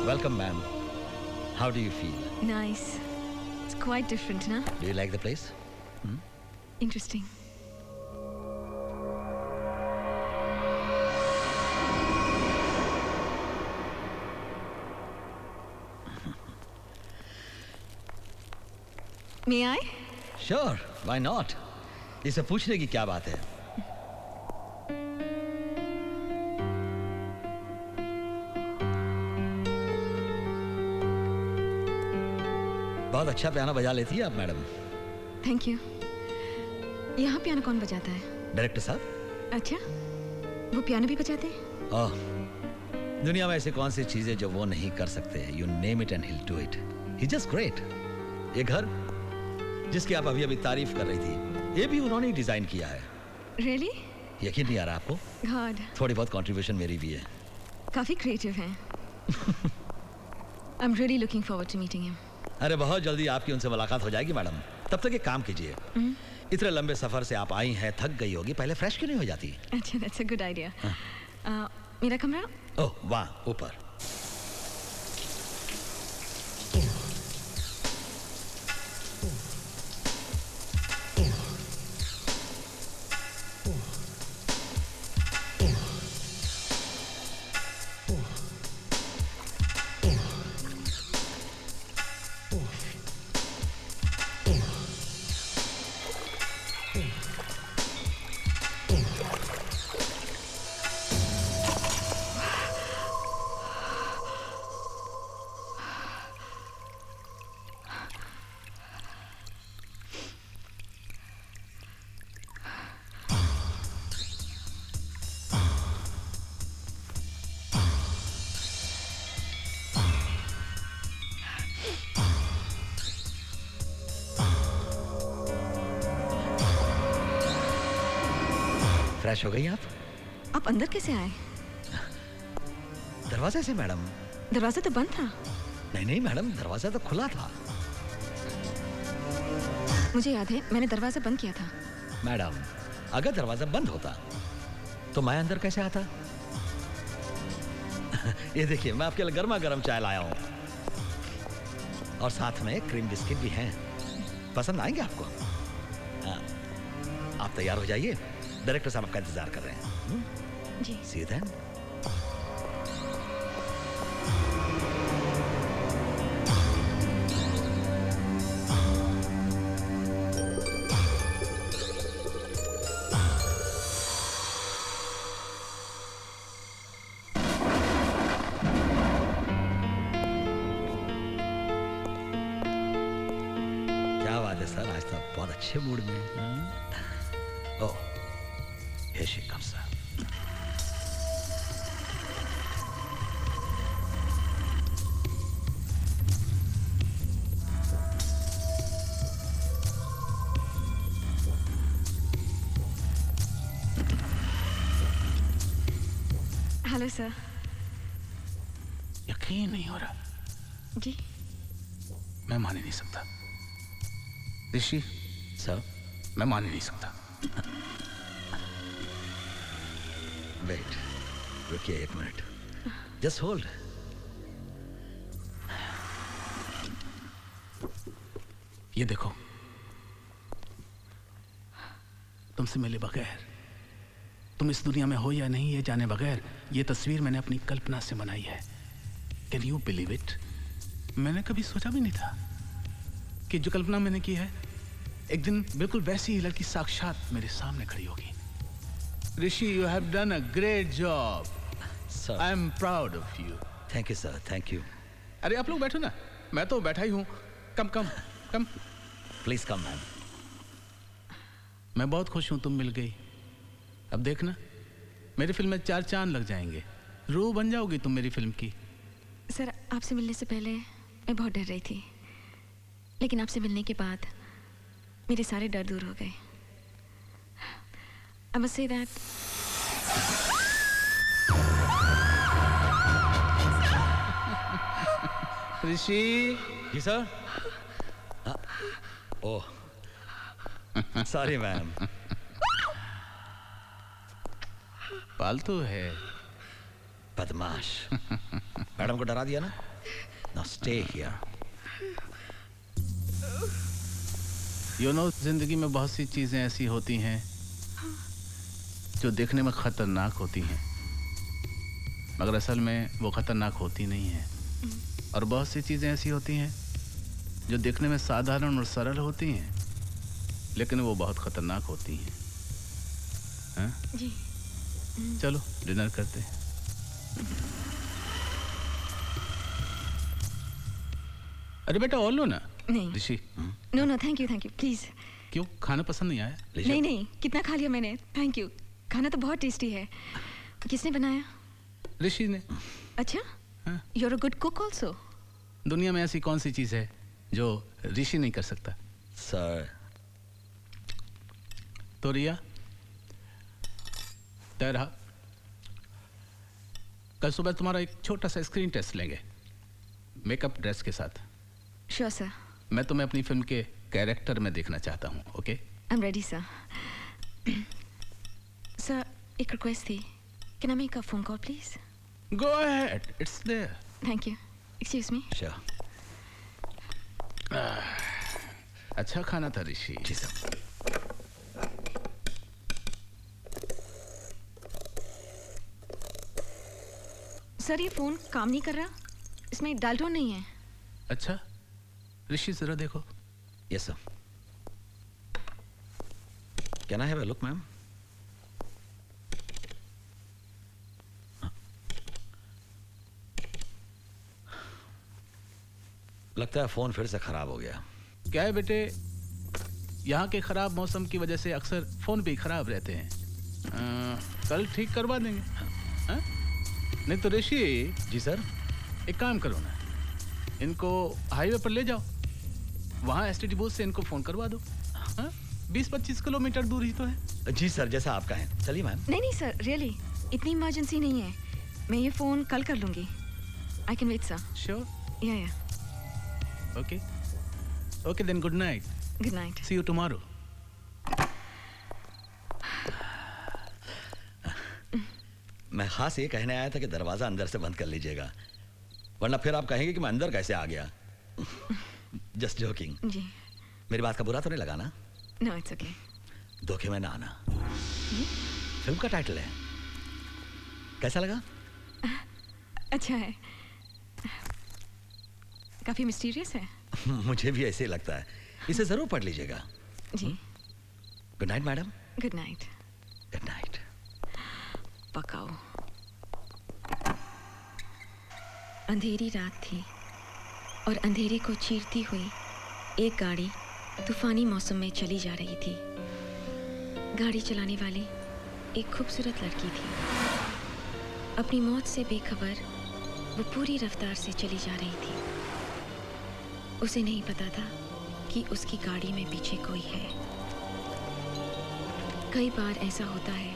Speaker 12: Welcome, ma'am. How do you feel?
Speaker 2: Nice. It's quite different, na?
Speaker 12: Do you like the place?
Speaker 2: Interesting. May I?
Speaker 12: Sure, why not? इसे पूछने की क्या बात है? बहुत अच्छा piano बजा लेती है आप मैडम।
Speaker 2: Thank you. यहाँ पियानो कौन बजाता है?
Speaker 12: डायरेक्टर साहब।
Speaker 2: अच्छा, वो पियानो भी बजाते हैं?
Speaker 12: ओह, दुनिया में ऐसे कौन सी चीजें जो वो नहीं कर सकते। You name it and hill do it. He just great. ये घर जिसकी आप अभी अभी तारीफ कर रही थी, ये भी उन्होंने ही डिजाइन किया है।
Speaker 2: Really?
Speaker 12: यकीन नहीं आ रहा आपको?
Speaker 2: God,
Speaker 12: थोड़ी बहुत कंट्रीब्यूशन मेरी भी है।
Speaker 2: काफी क्रिएटिव हैं। I'm really looking forward to meeting him.
Speaker 12: अरे बहुत जल्दी आपकी उनसे मुलाकात हो जाएगी मैडम। तब तक एक काम कीजिए, इतने लंबे सफर से आप आई हैं, थक गई होगी, पहले फ्रेश क्यों नहीं हो जाती?
Speaker 2: अच्छा, that's a good idea. मेरा कमरा?
Speaker 12: ओह, वहाँ ऊपर। फ्रेश हो गई आप?
Speaker 2: आप अंदर कैसे आए?
Speaker 12: दरवाजे से मैडम।
Speaker 2: दरवाजा तो बंद था।
Speaker 12: नहीं नहीं मैडम, दरवाजा तो खुला था।
Speaker 2: मुझे याद है, मैंने दरवाजा बंद किया था।
Speaker 12: मैडम, अगर दरवाजा बंद होता तो मैं अंदर कैसे आता? ये देखिए, मैं आपके लिए गर्मा गर्म चाय लाया हूँ और साथ में क्रीम बिस्किट भी हैं। पसंद आएंगे आपको? आप तैयार हो जाइए, डायरेक्टर साहब आपका इंतजार कर रहे हैं।
Speaker 2: जी।
Speaker 12: See you then. क्या बात है सर, आज तो बहुत अच्छे मूड में हैं। ओह, here she comes, sir.
Speaker 2: Hello sir.
Speaker 14: यकीन नहीं हो रहा।
Speaker 2: जी।
Speaker 14: मैं मान ही नहीं सकता। ऋषि
Speaker 12: सर,
Speaker 14: मैं मान ही नहीं सकता।
Speaker 12: वेट, रुकिए एक मिनट, जस्ट होल्ड।
Speaker 14: ये देखो, तुमसे मिले बगैर, तुम इस दुनिया में हो या नहीं ये जाने बगैर, ये तस्वीर मैंने अपनी कल्पना से बनाई है। Can you believe it? मैंने कभी सोचा भी नहीं था कि जो कल्पना मैंने की है, एक दिन बिल्कुल वैसी ही लड़की साक्षात मेरे सामने खड़ी होगी। ऋषि, you have done a great job.
Speaker 12: Sir.
Speaker 14: I am proud of you.
Speaker 12: Thank you, sir. Thank you.
Speaker 14: अरे आप लोग बैठो ना, मैं तो बैठा ही हूँ। कम कम कम।
Speaker 12: Please come, ma'am.
Speaker 14: मैं बहुत खुश हूँ तुम मिल गई। अब देखना, मेरी फिल्म में 4 चांद लग जाएंगे। रूह बन जाओगी तुम मेरी फिल्म की।
Speaker 2: सर, आपसे मिलने से पहले मैं बहुत डर रही थी, लेकिन आपसे मिलने के बाद मेरे सारे डर दूर हो गए। I must say that.
Speaker 14: Rishi.
Speaker 12: जी सर। Oh, sorry ma'am.
Speaker 14: पालतू है।
Speaker 12: बदमाश। मैडम को डरा दिया ना? Now stay here.
Speaker 14: You know, जिंदगी में बहुत सी चीजें ऐसी होती हैं जो देखने में खतरनाक होती हैं, मगर असल में वो खतरनाक होती नहीं हैं। और बहुत सी चीजें ऐसी होती हैं जो देखने में साधारण और सरल होती हैं, लेकिन वो बहुत खतरनाक होती हैं। हाँ?
Speaker 2: जी।
Speaker 14: चलो डिनर करते हैं। अरे बेटा और लो ना।
Speaker 2: नहीं
Speaker 14: Rishi
Speaker 2: no no thank you please.
Speaker 14: क्यों, खाना पसंद नहीं आया?
Speaker 2: नहीं नहीं, कितना खा लिया मैंने, थैंक यू। खाना तो बहुत टेस्टी है। किसने बनाया?
Speaker 14: ऋषि ने।
Speaker 2: अच्छा, you are a good cook also.
Speaker 14: दुनिया में ऐसी कौन सी चीज है जो ऋषि नहीं कर सकता?
Speaker 12: सर।
Speaker 14: तो रिया तय रहा, कल सुबह तुम्हारा एक छोटा सा स्क्रीन टेस्ट लेंगे मेकअप ड्रेस के साथ।
Speaker 2: Sure sir.
Speaker 14: मैं तुम्हें अपनी फिल्म के कैरेक्टर में देखना चाहता हूँ। Okay?
Speaker 2: I am ready sir. Sir एक रिक्वेस्ट थी, can I make a phone call please?
Speaker 14: Go ahead, it's there.
Speaker 2: Thank you, excuse me.
Speaker 12: Sure.
Speaker 14: अच्छा खाना था ऋषि।
Speaker 12: जी सर।
Speaker 2: सर ये फोन काम नहीं कर रहा, इसमें डायल टोन नहीं है।
Speaker 14: अच्छा ऋषि जरा देखो।
Speaker 12: Yes sir. Can I have a look ma'am? लगता है फोन फिर से खराब हो गया।
Speaker 14: क्या है बेटे, यहाँ के खराब मौसम की वजह से अक्सर फोन भी खराब रहते हैं। कल ठीक करवा देंगे। हाँ? नहीं तो ऋषि।
Speaker 12: जी सर।
Speaker 14: एक काम करो ना, इनको हाईवे पर ले जाओ, वहाँ एसटीडी बूथ से इनको फोन करवा दो। 20-25 किलोमीटर दूर ही तो है।
Speaker 12: जी सर, जैसा आप कहें। चलिए मैम।
Speaker 2: नहीं नहीं सर, रियली इतनी इमरजेंसी नहीं है, मैं ये फोन कल कर लूंगी। I can wait sir.
Speaker 14: Sure?
Speaker 2: Yeah
Speaker 14: okay okay then, good night.
Speaker 2: Good night,
Speaker 14: see you tomorrow.
Speaker 12: मैं खास ये कहने आया था कि दरवाजा अंदर से बंद कर लीजिएगा, वरना फिर आप कहेंगे कि मैं अंदर कैसे आ गया। Just joking.
Speaker 2: जी।
Speaker 12: मेरी बात का बुरा तो नहीं लगा ना?
Speaker 2: No it's okay.
Speaker 12: धोखे में ना आना फिल्म का टाइटल है, कैसा लगा?
Speaker 2: अच्छा है, काफी मिस्टीरियस है।
Speaker 12: मुझे भी ऐसे ही लगता है, इसे जरूर पढ़ लीजिएगा।
Speaker 2: जी।
Speaker 12: Good night madam.
Speaker 2: Good night.
Speaker 12: Good night.
Speaker 2: पकाओ। अंधेरी रात थी और अंधेरे को चीरती हुई एक गाड़ी तूफानी मौसम में चली जा रही थी। गाड़ी चलाने वाली एक खूबसूरत लड़की थी। अपनी मौत से बेखबर वो पूरी रफ्तार से चली जा रही थी। उसे नहीं पता था कि उसकी गाड़ी में पीछे कोई है। कई बार ऐसा होता है,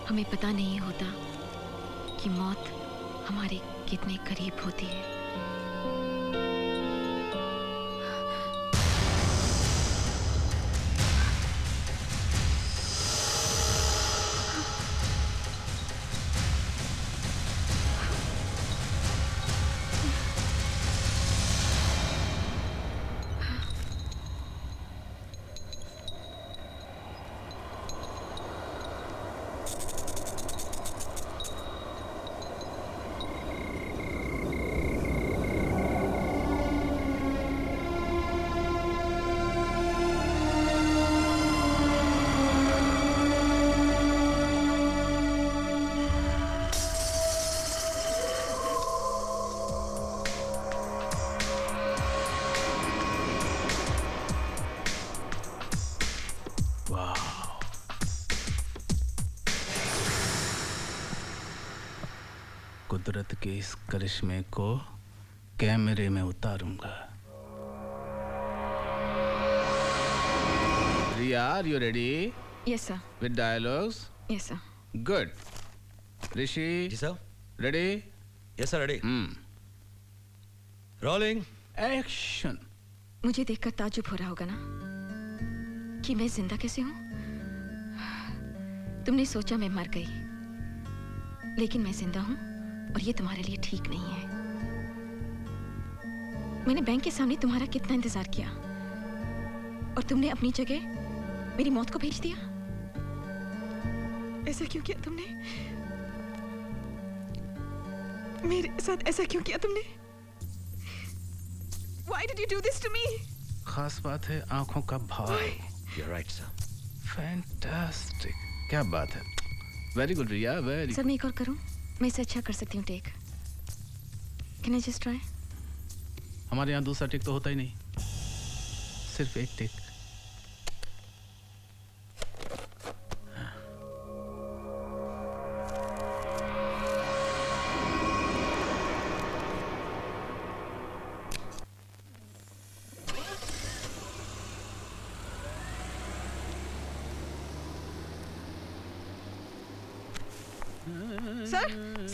Speaker 2: हमें पता नहीं होता कि मौत हमारे कितने करीब होती है।
Speaker 14: कुदरत के इस करिश्मे को कैमरे में उतारूंगा। Riya, are you ready?
Speaker 2: Yes sir.
Speaker 14: With dialogues?
Speaker 2: Yes sir.
Speaker 14: Good. Rishi?
Speaker 12: जी sir.
Speaker 14: Ready?
Speaker 12: Yes sir, ready. Rolling
Speaker 14: action.
Speaker 2: मुझे देखकर ताज्जुब हो रहा होगा ना कि मैं जिंदा कैसे हूं। तुमने सोचा मैं मर गई, लेकिन मैं जिंदा हूं और ये तुम्हारे लिए ठीक नहीं है। मैंने बैंक के सामने तुम्हारा कितना इंतजार किया और तुमने अपनी जगह मेरी मौत को भेज दिया। ऐसा क्यों किया तुमने? मेरे साथ ऐसा क्यों किया तुमने? Why did you do this to me?
Speaker 14: खास बात है आंखों का भाव।
Speaker 12: You're right, sir.
Speaker 14: Fantastic. क्या बात है। वेरी गुड रिया, वेरी।
Speaker 2: सर मैं एक और करूं? मैं इसे अच्छा कर सकती हूँ take. Can I just try?
Speaker 14: हमारे यहाँ दूसरा टेक तो होता ही नहीं। सिर्फ एक टेक।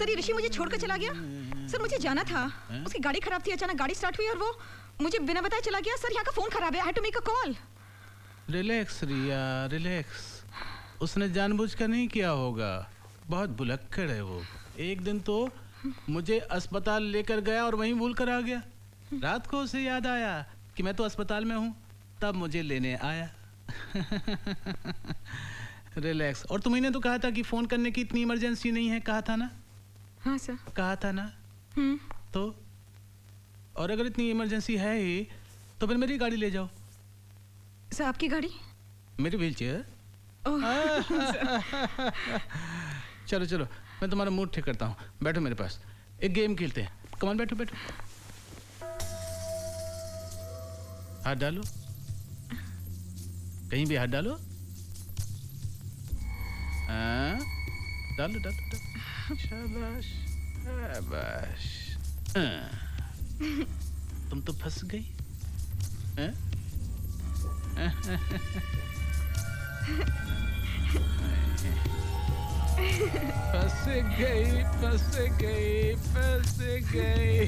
Speaker 2: सर ये ऋषि मुझे छोड़कर चला गया। सर मुझे जाना था, उसकी गाड़ी खराब थी, अचानक गाड़ी स्टार्ट हुई और वो मुझे बिना बताए चला गया। सर यहाँ का फोन खराब है, I had to make a call.
Speaker 14: Relax Riya, relax. उसने जानबूझकर नहीं किया होगा, बहुत भुलक्कड़ है वो। एक दिन तो मुझे अस्पताल लेकर गया और वहीं भूल कर आ गया। रात को उसे याद आया कि मैं तो अस्पताल में हूँ, तब मुझे लेने आया। रिलैक्स। और तुम्हें तो कहा था कि फोन करने की इतनी इमरजेंसी नहीं है, कहा था ना?
Speaker 2: हाँ सर।
Speaker 14: कहा था ना? तो और अगर इतनी इमरजेंसी है ही तो फिर मेरी गाड़ी ले जाओ।
Speaker 2: सर आपकी गाड़ी?
Speaker 14: मेरी व्हील चेयर। चलो चलो, मैं तुम्हारा मूड ठीक करता हूँ। बैठो मेरे पास, एक गेम खेलते हैं। कमान, बैठो बैठो। हाथ डालो, कहीं भी हाथ डालो। डालो डालो डालो। शाबाश शाबाश। तुम तो फंस गई। फंस गई फंस गई फंस गई।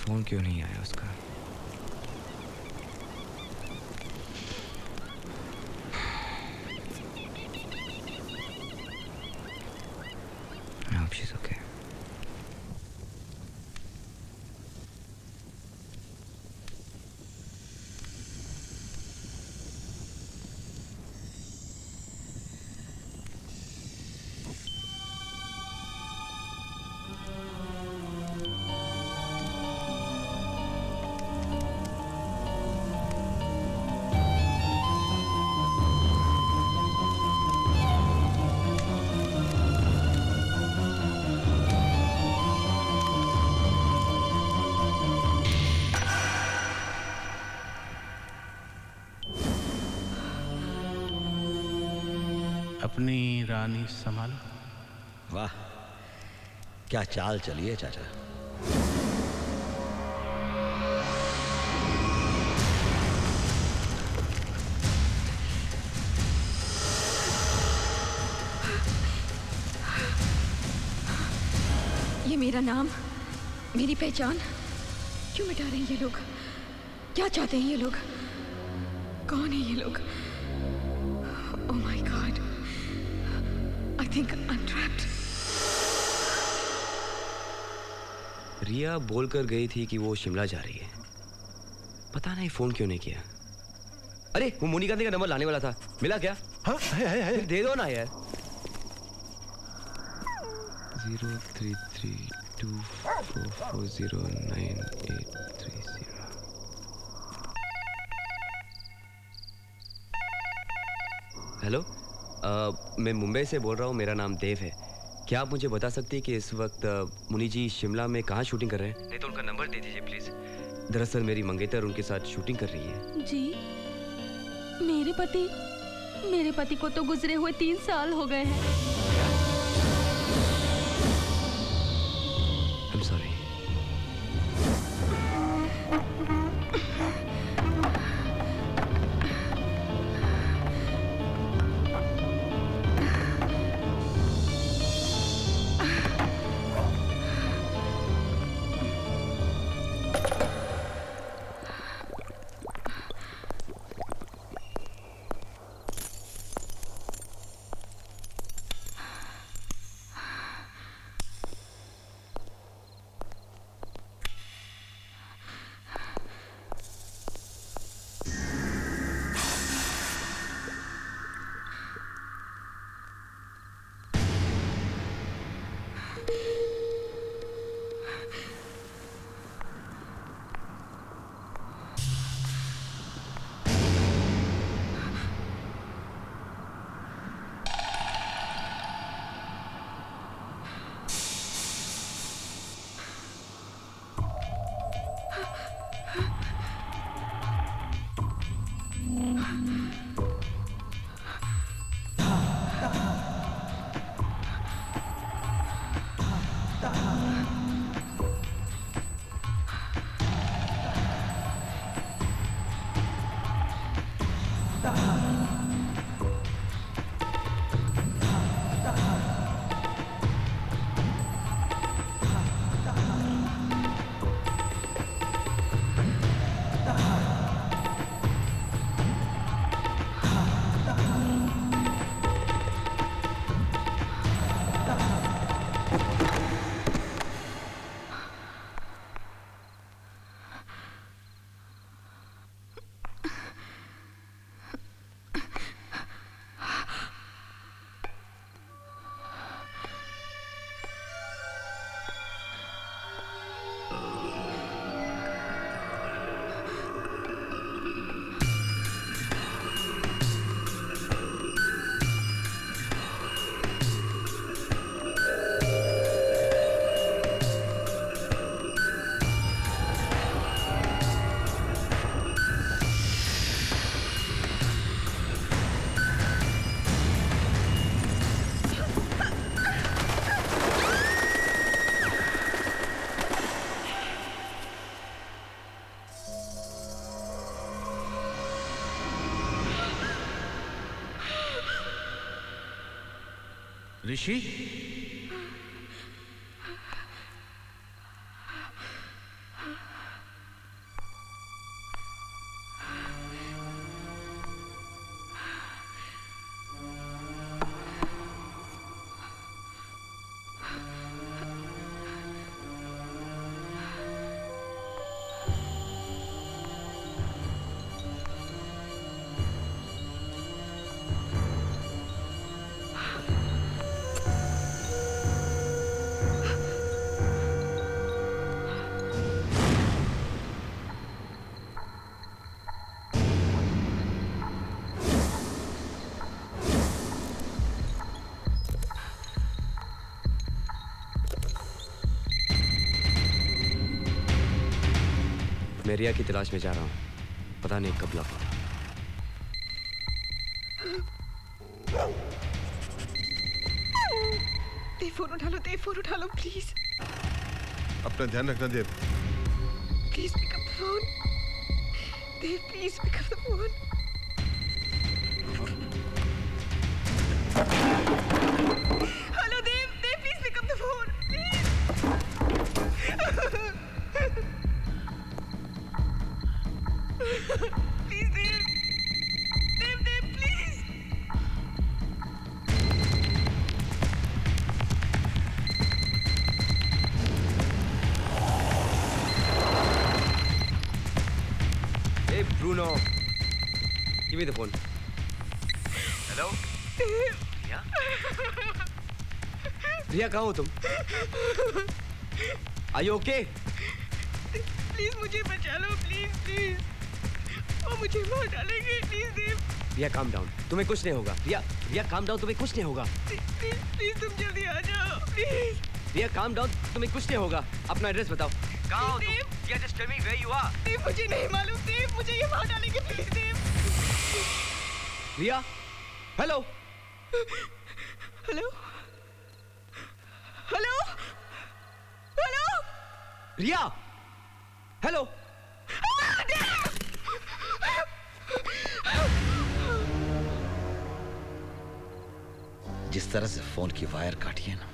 Speaker 6: फोन क्यों नहीं आया उसका? I hope she's okay. अपनी रानी संभालो।
Speaker 12: वाह, क्या चाल चली है चाचा।
Speaker 2: ये मेरा नाम, मेरी पहचान क्यों मिटा रहे हैं ये लोग? क्या चाहते हैं ये लोग? कौन है ये लोग? Oh my God, I think I'm trapped.
Speaker 13: रिया बोलकर गई थी कि वो शिमला जा रही है। पता नहीं फोन क्यों नहीं किया। अरे वो मोनिका का नंबर लाने वाला था, मिला क्या?
Speaker 3: हाँ है।
Speaker 13: दे दो ना यार।
Speaker 6: 033244098830।
Speaker 13: हेलो, मैं मुंबई से बोल रहा हूँ। मेरा नाम देव है। क्या आप मुझे बता सकती हैं कि इस वक्त मुनि जी शिमला में कहाँ शूटिंग कर रहे हैं? नहीं तो उनका नंबर दे दीजिए प्लीज। दरअसल मेरी मंगेतर उनके साथ शूटिंग कर रही है।
Speaker 10: जी, मेरे पति को तो गुजरे हुए 3 साल हो गए हैं।
Speaker 13: I'm sorry.
Speaker 14: ऋषि,
Speaker 13: मैं रिया की तलाश में जा रहा हूँ, पता नहीं कब लौटूंगा।
Speaker 2: देव फोन उठा लो, देव फोन उठा लो प्लीज।
Speaker 9: अपना ध्यान रखना Dev.
Speaker 2: Please pick up the phone. Dev please pick up the phone. Hello Dev, Dev please pick up the phone please. Dev, Dev, Dev please.
Speaker 13: Hey Bruno, give me the phone. Hello? Riya? Riya कहाँ हो तुम? Are you okay?
Speaker 2: प्लीज मुझे बचा लो, please please. वो मुझे मार डालेंगे, please Dev.
Speaker 13: Riya calm down, तुम्हें कुछ नहीं होगा। रिया, रिया काम डाउन, तुम्हें कुछ नहीं होगा।
Speaker 2: प्लीज प्लीज तुम जल्दी आ जाओ प्लीज।
Speaker 13: रिया काम डाउन, तुम्हें कुछ नहीं होगा। अपना एड्रेस बताओ। कहाँ हो तुम? रिया just tell me where you are.
Speaker 2: देव मुझे नहीं मालूम, देव मुझे ये मार डालेंगे, please Dev.
Speaker 13: Riya, hello.
Speaker 2: Hello, hello, hello.
Speaker 13: Riya, hello.
Speaker 12: जिस तरह से फोन की वायर काटी है ना,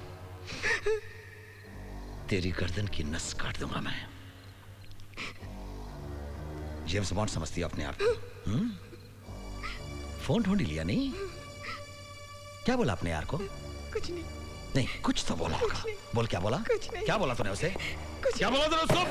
Speaker 12: तेरी गर्दन की नस काट दूंगा मैं। जेम्स बॉन्ड समझती है अपने आप को। फोन ढूंढ लिया नहीं? क्या बोला अपने यार को?
Speaker 2: कुछ नहीं।
Speaker 12: नहीं, कुछ तो बोला होगा। बोल, क्या बोला?
Speaker 2: कुछ नहीं।
Speaker 12: क्या बोला तूने उसे?
Speaker 2: कुछ
Speaker 12: क्या बोला तूने उसको?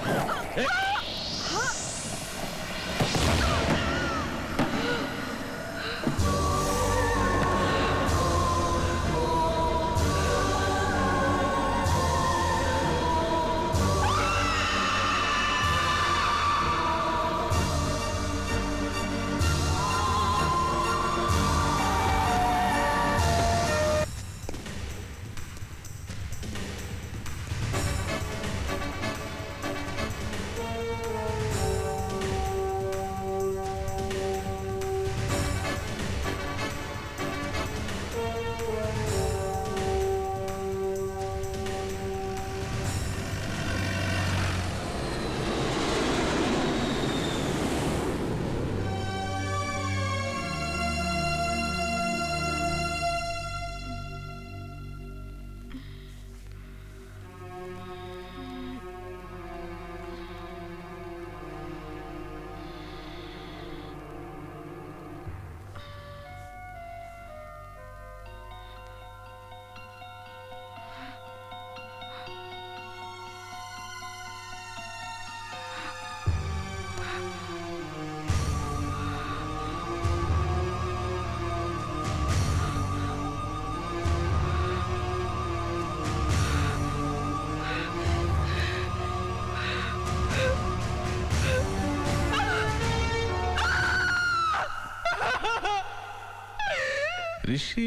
Speaker 14: ऋषि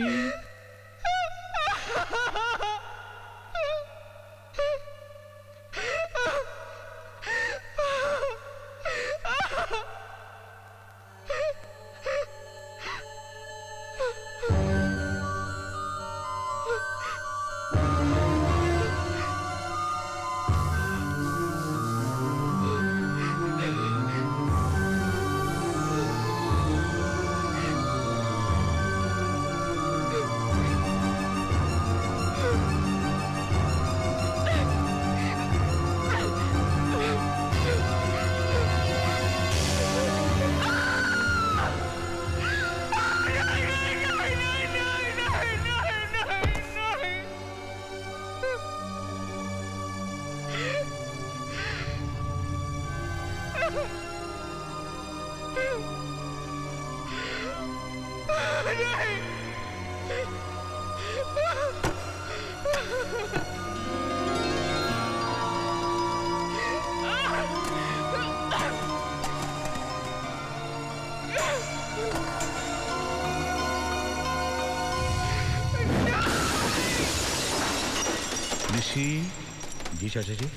Speaker 12: जी चाचा जी,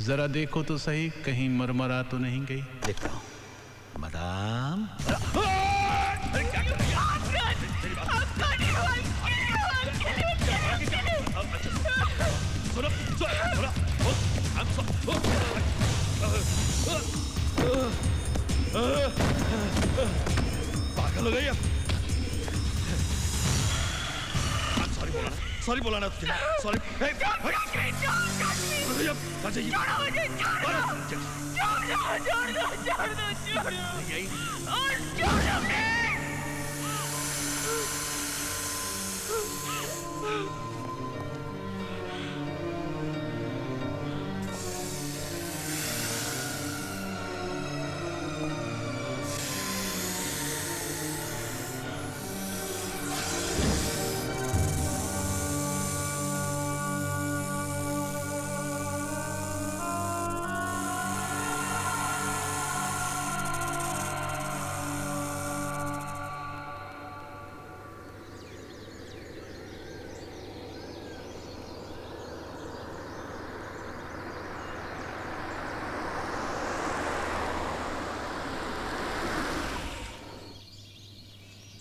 Speaker 14: जरा देखो तो सही, कहीं मरमरा तो नहीं गई।
Speaker 12: देखता हूँ। मदाम
Speaker 15: पागल हो गई अब। सॉरी बोला ना तुझे। सॉरी।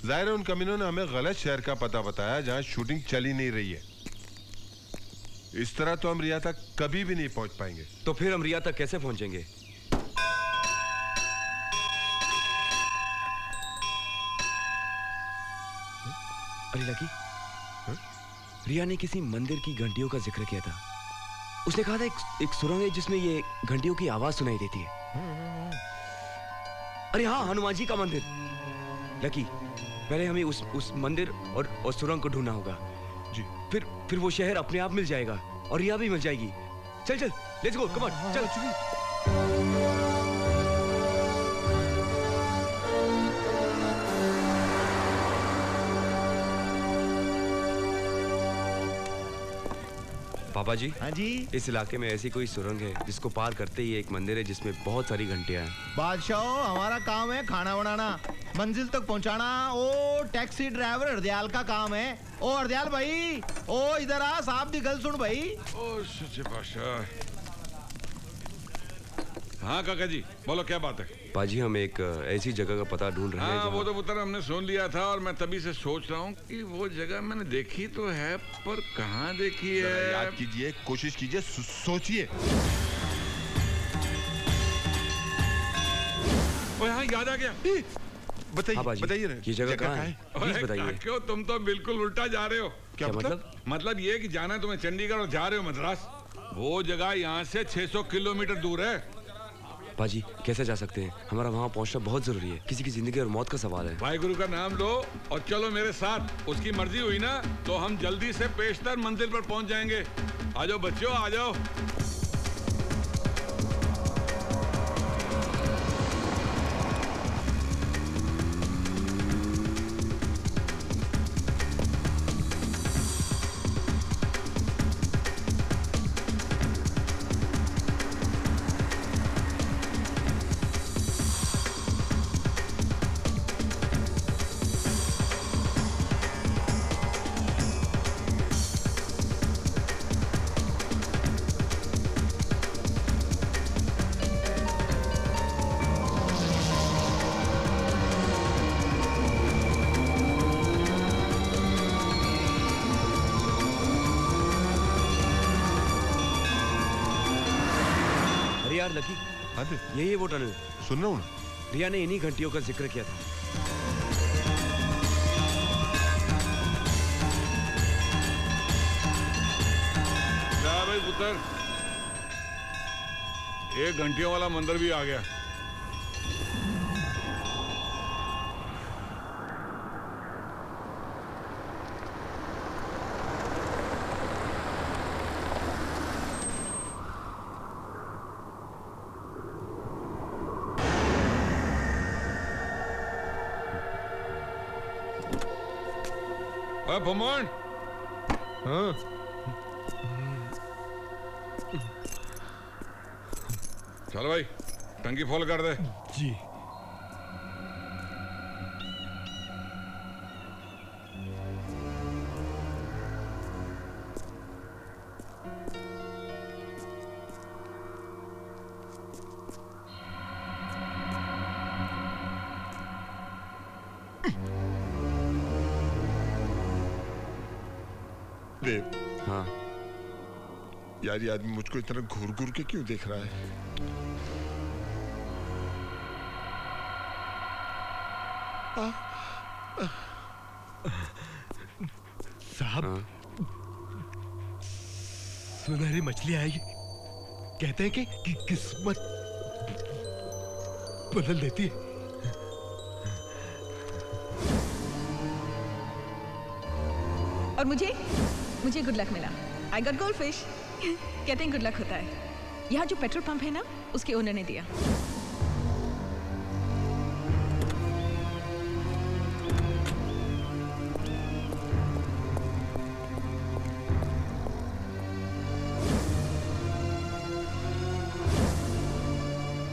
Speaker 9: जाहिर है उन कमीनों ने हमें गलत शहर का पता बताया जहां शूटिंग चली नहीं रही है। इस तरह तो हम रिया तक कभी भी नहीं पहुंच पाएंगे।
Speaker 13: तो फिर हम रिया तक कैसे पहुंचेंगे? अरे लकी, रिया ने किसी मंदिर की घंटियों का जिक्र किया था। उसने कहा था एक सुरंग है जिसमें ये घंटियों की आवाज सुनाई देती है। अरे हाँ, हनुमान जी का मंदिर। लकी, पहले हमें उस मंदिर और सुरंग को ढूंढना होगा जी। फिर वो शहर अपने आप मिल जाएगा और रिया भी मिल जाएगी। चल चल, लेट्स गो, कम ऑन, चल। पापा जी।
Speaker 1: हाँ जी।
Speaker 13: इस इलाके में ऐसी कोई सुरंग है जिसको पार करते ही एक मंदिर है जिसमें बहुत सारी घंटियां हैं।
Speaker 1: बादशाह, हमारा काम है खाना बनाना, मंजिल तक पहुंचाना। ओ टैक्सी ड्राइवर हरदयाल का काम है। ओ हरदयाल भाई, ओ इधर आ, साहब दी गल सुन भाई।
Speaker 16: ओ सच्चे बादशाह। हाँ काका जी, बोलो क्या बात है?
Speaker 13: पाजी, हम एक ऐसी जगह का पता ढूंढ रहे हैं।
Speaker 16: हाँ, वो तो पुत्र हमने सुन लिया था और मैं तभी से सोच रहा हूँ कि वो जगह मैंने देखी तो है, पर कहाँ देखी है?
Speaker 9: याद कीजिए, कोशिश कीजिए, सोचिए।
Speaker 16: ओ हाँ, याद आ गया।
Speaker 9: बताइए, बताइए ना,
Speaker 13: ये जगह कहाँ है? प्लीज बताइए।
Speaker 16: क्यों, तुम तो बिल्कुल उल्टा जा रहे हो।
Speaker 13: क्या मतलब?
Speaker 16: मतलब ये कि जाना तुम्हें चंडीगढ़ और जा रहे हो मद्रास। वो जगह यहाँ से 600 किलोमीटर दूर है।
Speaker 13: पाजी, कैसे जा सकते हैं? हमारा वहाँ पहुँचना बहुत जरूरी है। किसी की जिंदगी और मौत का सवाल है।
Speaker 16: भाई गुरु का नाम लो और चलो मेरे साथ। उसकी मर्जी हुई ना तो हम जल्दी से पेशतर मंजिल पर पहुँच जाएंगे। आ जाओ बच्चों, आ जाओ।
Speaker 13: लकी।
Speaker 9: हाँ देव,
Speaker 13: यही है वो टनल।
Speaker 9: सुन रहा हूँ ना।
Speaker 13: रिया ने इन्हीं घंटियों का जिक्र किया था।
Speaker 16: जा भाई पुत्र, एक घंटियों वाला मंदिर भी आ गया। भगवान,
Speaker 9: हाँ
Speaker 16: चल भाई टंकी फुल कर दे।
Speaker 3: जी।
Speaker 9: देव।
Speaker 13: हाँ
Speaker 9: यार, ये आदमी मुझको इतना घूर घूर के क्यों देख रहा है?
Speaker 3: साहब, सुनहरी मछली आएगी। कहते हैं कि किस्मत बदल देती है।
Speaker 2: और मुझे गुड लक मिला। I got gold fish. कहते हैं गुड लक होता है। यहाँ जो पेट्रोल पंप है ना, उसके ओनर ने दिया।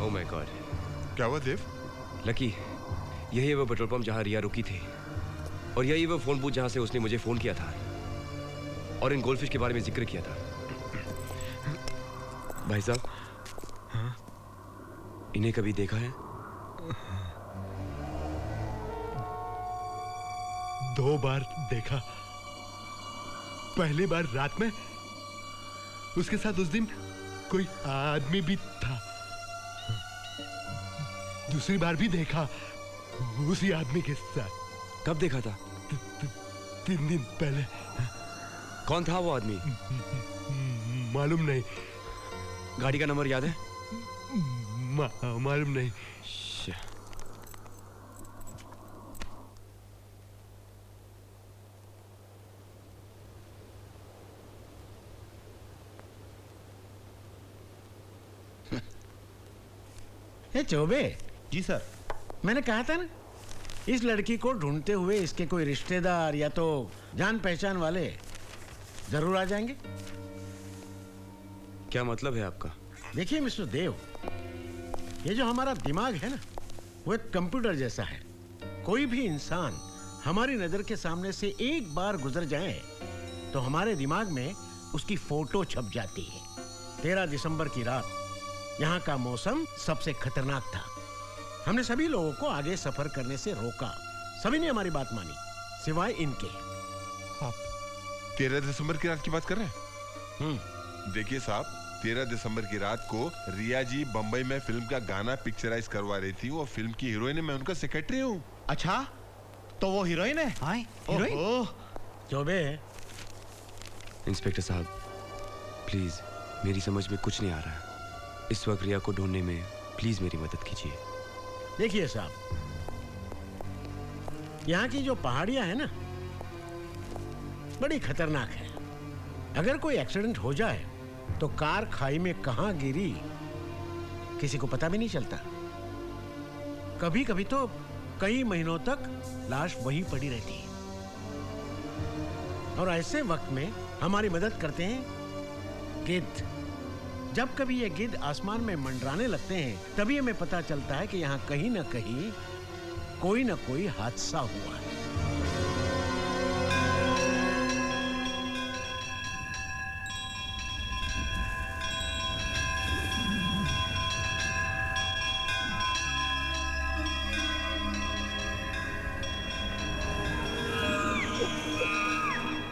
Speaker 13: Oh my God.
Speaker 9: क्या हुआ देव?
Speaker 13: लकी, यही है वो पेट्रोल पंप जहाँ रिया रुकी थी, और यही वो फोन बूथ जहाँ से उसने मुझे फोन किया था और इन गोल्डफिश के बारे में जिक्र किया था। भाई साहब,
Speaker 9: हाँ?
Speaker 13: इन्हें कभी देखा है?
Speaker 3: 2 बार देखा। पहली बार रात में, उसके साथ उस दिन कोई आदमी भी था। दूसरी बार भी देखा उसी आदमी के साथ।
Speaker 13: कब देखा था?
Speaker 3: 3 दिन पहले।
Speaker 13: कौन था वो आदमी?
Speaker 3: मालूम नहीं।
Speaker 13: गाड़ी का नंबर याद है?
Speaker 3: मालूम नहीं।
Speaker 4: चौबे
Speaker 1: जी सर।
Speaker 4: मैंने कहा था ना, इस लड़की को ढूंढते हुए इसके कोई रिश्तेदार या तो जान पहचान वाले जरूर आ जाएंगे।
Speaker 13: क्या मतलब है आपका?
Speaker 4: देखिए मिस्टर देव, ये जो हमारा दिमाग है ना, वो एक कंप्यूटर जैसा है। कोई भी इंसान हमारी नजर के सामने से एक बार गुजर जाए तो हमारे दिमाग में उसकी फोटो छप जाती है। 13 दिसंबर की रात यहाँ का मौसम सबसे खतरनाक था। हमने सभी लोगों को आगे सफर करने से रोका। सभी ने हमारी बात मानी, सिवाय इनके।
Speaker 9: आप 13 दिसंबर की रात की बात कर रहे हैं? देखिए साहब, 13 दिसंबर की रात को रिया जी बंबई में फिल्म का गाना पिक्चराइज करवा रही थी। वो फिल्म की हीरोइन है, मैं उनका सेक्रेटरी हूँ।
Speaker 1: अच्छा, तो वो हीरोइन है?
Speaker 5: हाँ, हीरोइन।
Speaker 4: चौबे।
Speaker 13: इंस्पेक्टर साहब, प्लीज, मेरी समझ में कुछ नहीं आ रहा है। इस वक्त रिया को ढूंढने में प्लीज मेरी मदद कीजिए।
Speaker 4: देखिए साहब, यहाँ की जो पहाड़ियां हैं ना, बड़ी खतरनाक है। अगर कोई एक्सीडेंट हो जाए तो कार खाई में कहां गिरी किसी को पता भी नहीं चलता। कभी कभी तो कई महीनों तक लाश वहीं पड़ी रहती है। और ऐसे वक्त में हमारी मदद करते हैं गिद्ध। जब कभी ये गिद्ध आसमान में मंडराने लगते हैं, तभी हमें पता चलता है कि यहाँ कहीं ना कहीं कोई ना कोई हादसा हुआ है।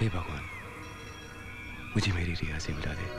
Speaker 13: हे भगवान, मुझे मेरी रिया से मिला दे।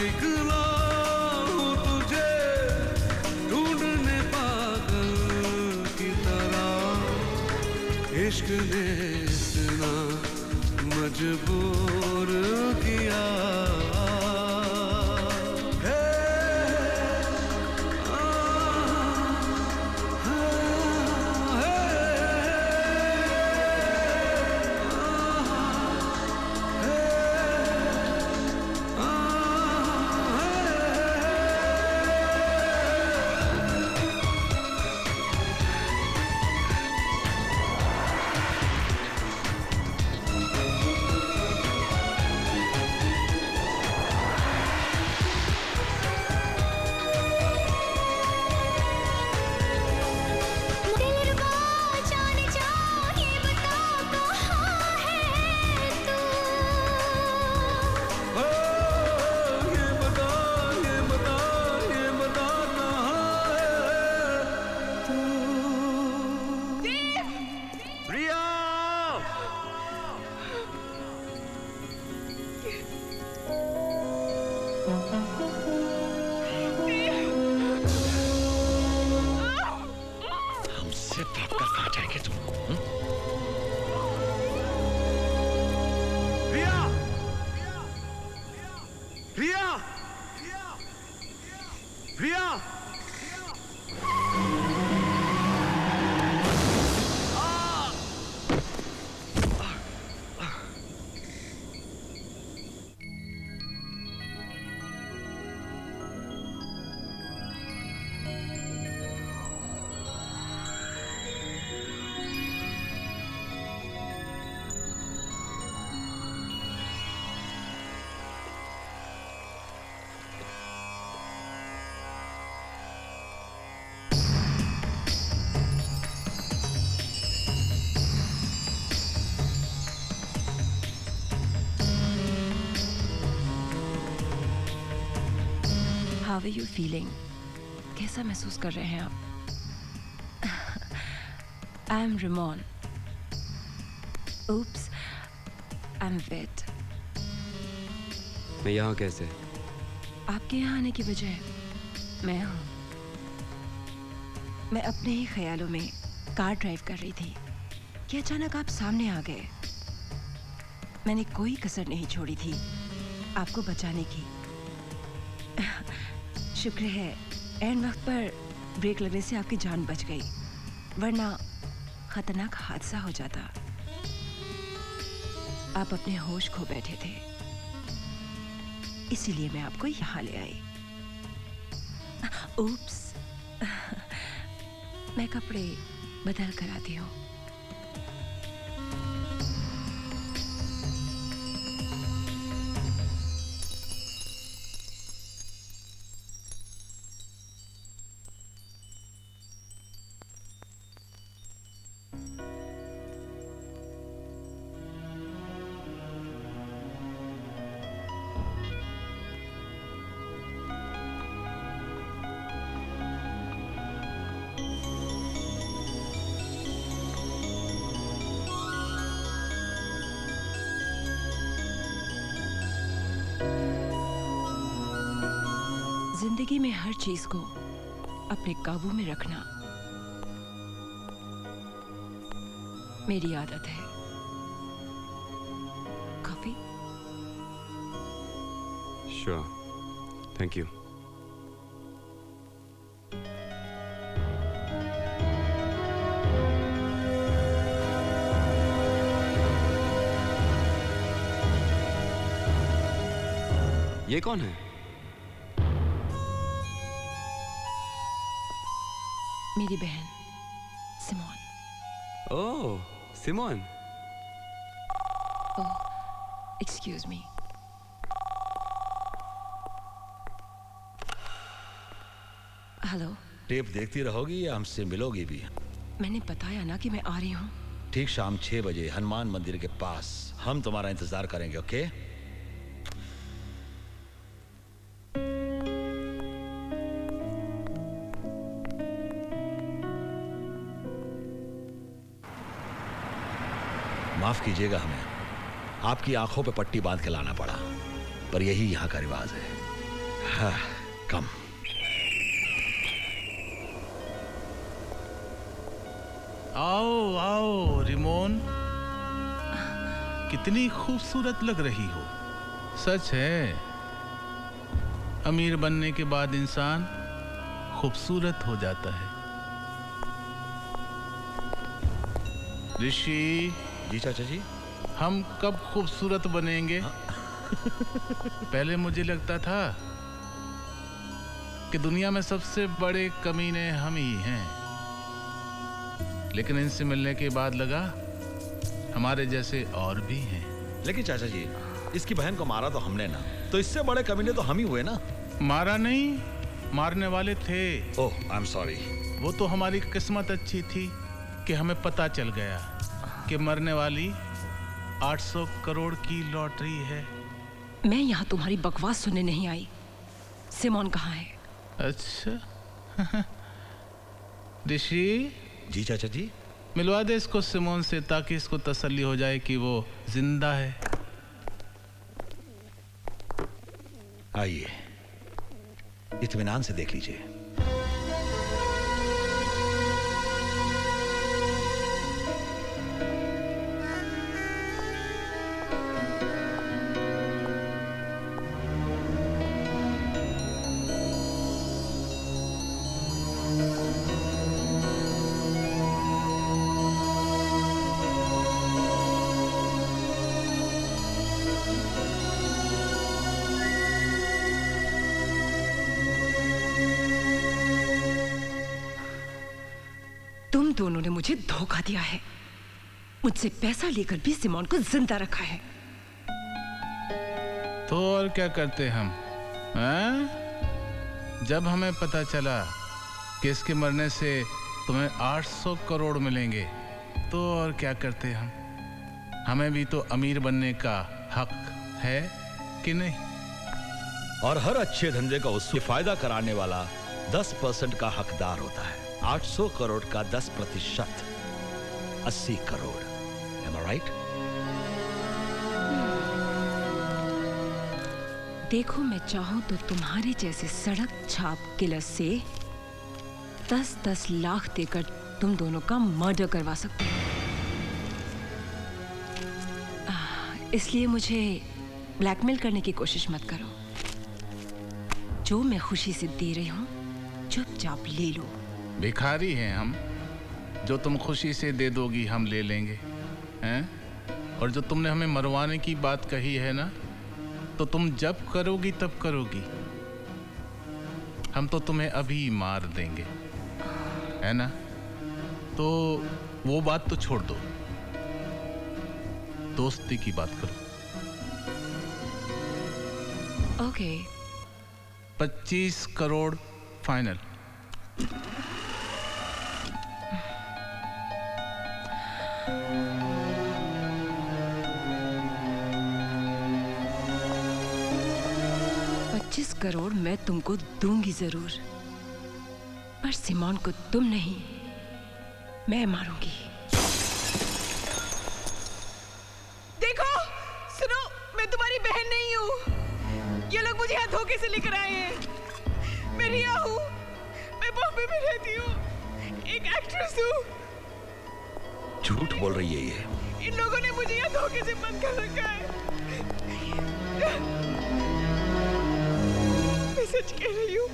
Speaker 15: निकला हूँ तुझे ढूंढने पागल की तरह। इश्क ने इतना मजबूर किया
Speaker 17: How are you feeling? कैसा महसूस कर रहे हैं आप? I am Ramon. Oops, I'm wet.
Speaker 13: मैं यहाँ कैसे?
Speaker 17: आपके यहाँ आने की वजह मैं हूँ। मैं अपने ही ख्यालों में कार ड्राइव कर रही थी कि अचानक आप सामने आ गए। मैंने कोई कसर नहीं छोड़ी थी आपको बचाने की। शुक्र है एंड वक्त पर ब्रेक लगने से आपकी जान बच गई, वरना खतरनाक हादसा हो जाता। आप अपने होश खो बैठे थे, इसीलिए मैं आपको यहाँ ले आई। उप्स, मैं कपड़े बदल कर आती हूँ। जिंदगी में हर चीज को अपने काबू में रखना मेरी आदत है। कॉफी?
Speaker 13: Sure. Thank you. ये कौन है?
Speaker 17: मेरी बहन सिमोन।
Speaker 13: ओह, सिमोन।
Speaker 17: ओह, एक्सक्यूज मी। हेलो।
Speaker 12: टेप देखती रहोगी या हमसे मिलोगी भी?
Speaker 17: मैंने बताया ना कि मैं आ रही हूँ।
Speaker 12: ठीक शाम 6 बजे हनुमान मंदिर के पास हम तुम्हारा इंतजार करेंगे, ओके? माफ कीजिएगा, हमें आपकी आंखों पे पट्टी बांध के लाना पड़ा, पर यही यहाँ का रिवाज है। हाँ, कम।
Speaker 14: आओ आओ रिमोन, कितनी खूबसूरत लग रही हो। सच है, अमीर बनने के बाद इंसान खूबसूरत हो जाता है। ऋषि।
Speaker 12: जी चाचा जी।
Speaker 14: हम कब खूबसूरत बनेंगे? पहले मुझे लगता था कि दुनिया में सबसे बड़े कमीने हम ही हैं, लेकिन इनसे मिलने के बाद लगा हमारे जैसे और भी हैं।
Speaker 12: लेकिन चाचा जी, इसकी बहन को मारा तो हमने ना, तो इससे बड़े कमीने तो हम ही हुए ना।
Speaker 14: मारा नहीं, मारने वाले थे।
Speaker 12: ओह, आई एम सॉरी।
Speaker 14: वो तो हमारी किस्मत अच्छी थी कि हमें पता चल गया कि मरने वाली 800 करोड़ की लॉटरी है।
Speaker 17: मैं यहाँ तुम्हारी बकवास सुनने नहीं आई। सिमोन कहाँ है?
Speaker 14: अच्छा। ऋषि।
Speaker 12: जी चाचा जी।
Speaker 14: मिलवा दे इसको सिमोन से, ताकि इसको तसल्ली हो जाए कि वो जिंदा है।
Speaker 12: आइए, इत्मीनान से देख लीजिए।
Speaker 17: तुम दोनों ने मुझे धोखा दिया है। मुझसे पैसा लेकर भी सिमोन को जिंदा रखा है।
Speaker 14: तो और क्या करते हम? हैं? जब हमें पता चला कि इसके मरने से तुम्हें 800 करोड़ मिलेंगे, तो और क्या करते हम? हमें भी तो अमीर बनने का हक है कि नहीं?
Speaker 12: और हर अच्छे धंधे का उससे फायदा कराने वाला 10% का हकदार होता है। 800 करोड़ का 10%, 80 करोड़। Am I right?
Speaker 17: देखो, मैं चाहूं तो तुम्हारे जैसे सड़क छाप किलर से 10-10 लाख देकर तुम दोनों का मर्डर करवा सकती हूँ। इसलिए मुझे ब्लैकमेल करने की कोशिश मत करो। जो मैं खुशी से दे रही हूँ, चुपचाप ले लो।
Speaker 14: भिखारी हैं हम, जो तुम खुशी से दे दोगी हम ले लेंगे, हैं? और जो तुमने हमें मरवाने की बात कही है ना, तो तुम जब करोगी तब करोगी। हम तो तुम्हें अभी मार देंगे, है ना? तो वो बात तो छोड़ दो, दोस्ती की बात करो।
Speaker 17: ओके।
Speaker 14: 25 करोड़ फाइनल।
Speaker 17: करोड़ मैं तुमको दूंगी जरूर, पर सिमोन को तुम नहीं, मैं मारूंगी।
Speaker 18: देखो, सुनो, मैं तुम्हारी बहन नहीं हूँ। ये लोग मुझे यहाँ धोखे से लेकर आए हैं। मैं रिया हूँ, मैं बॉम्बे में रहती हूँ, एक एक्ट्रेस हूँ।
Speaker 12: झूठ बोल रही है ये।
Speaker 18: इन लोगों ने मुझे यहाँ धोखे से बंद कर रखा है। मैं सच कह रही हूँ,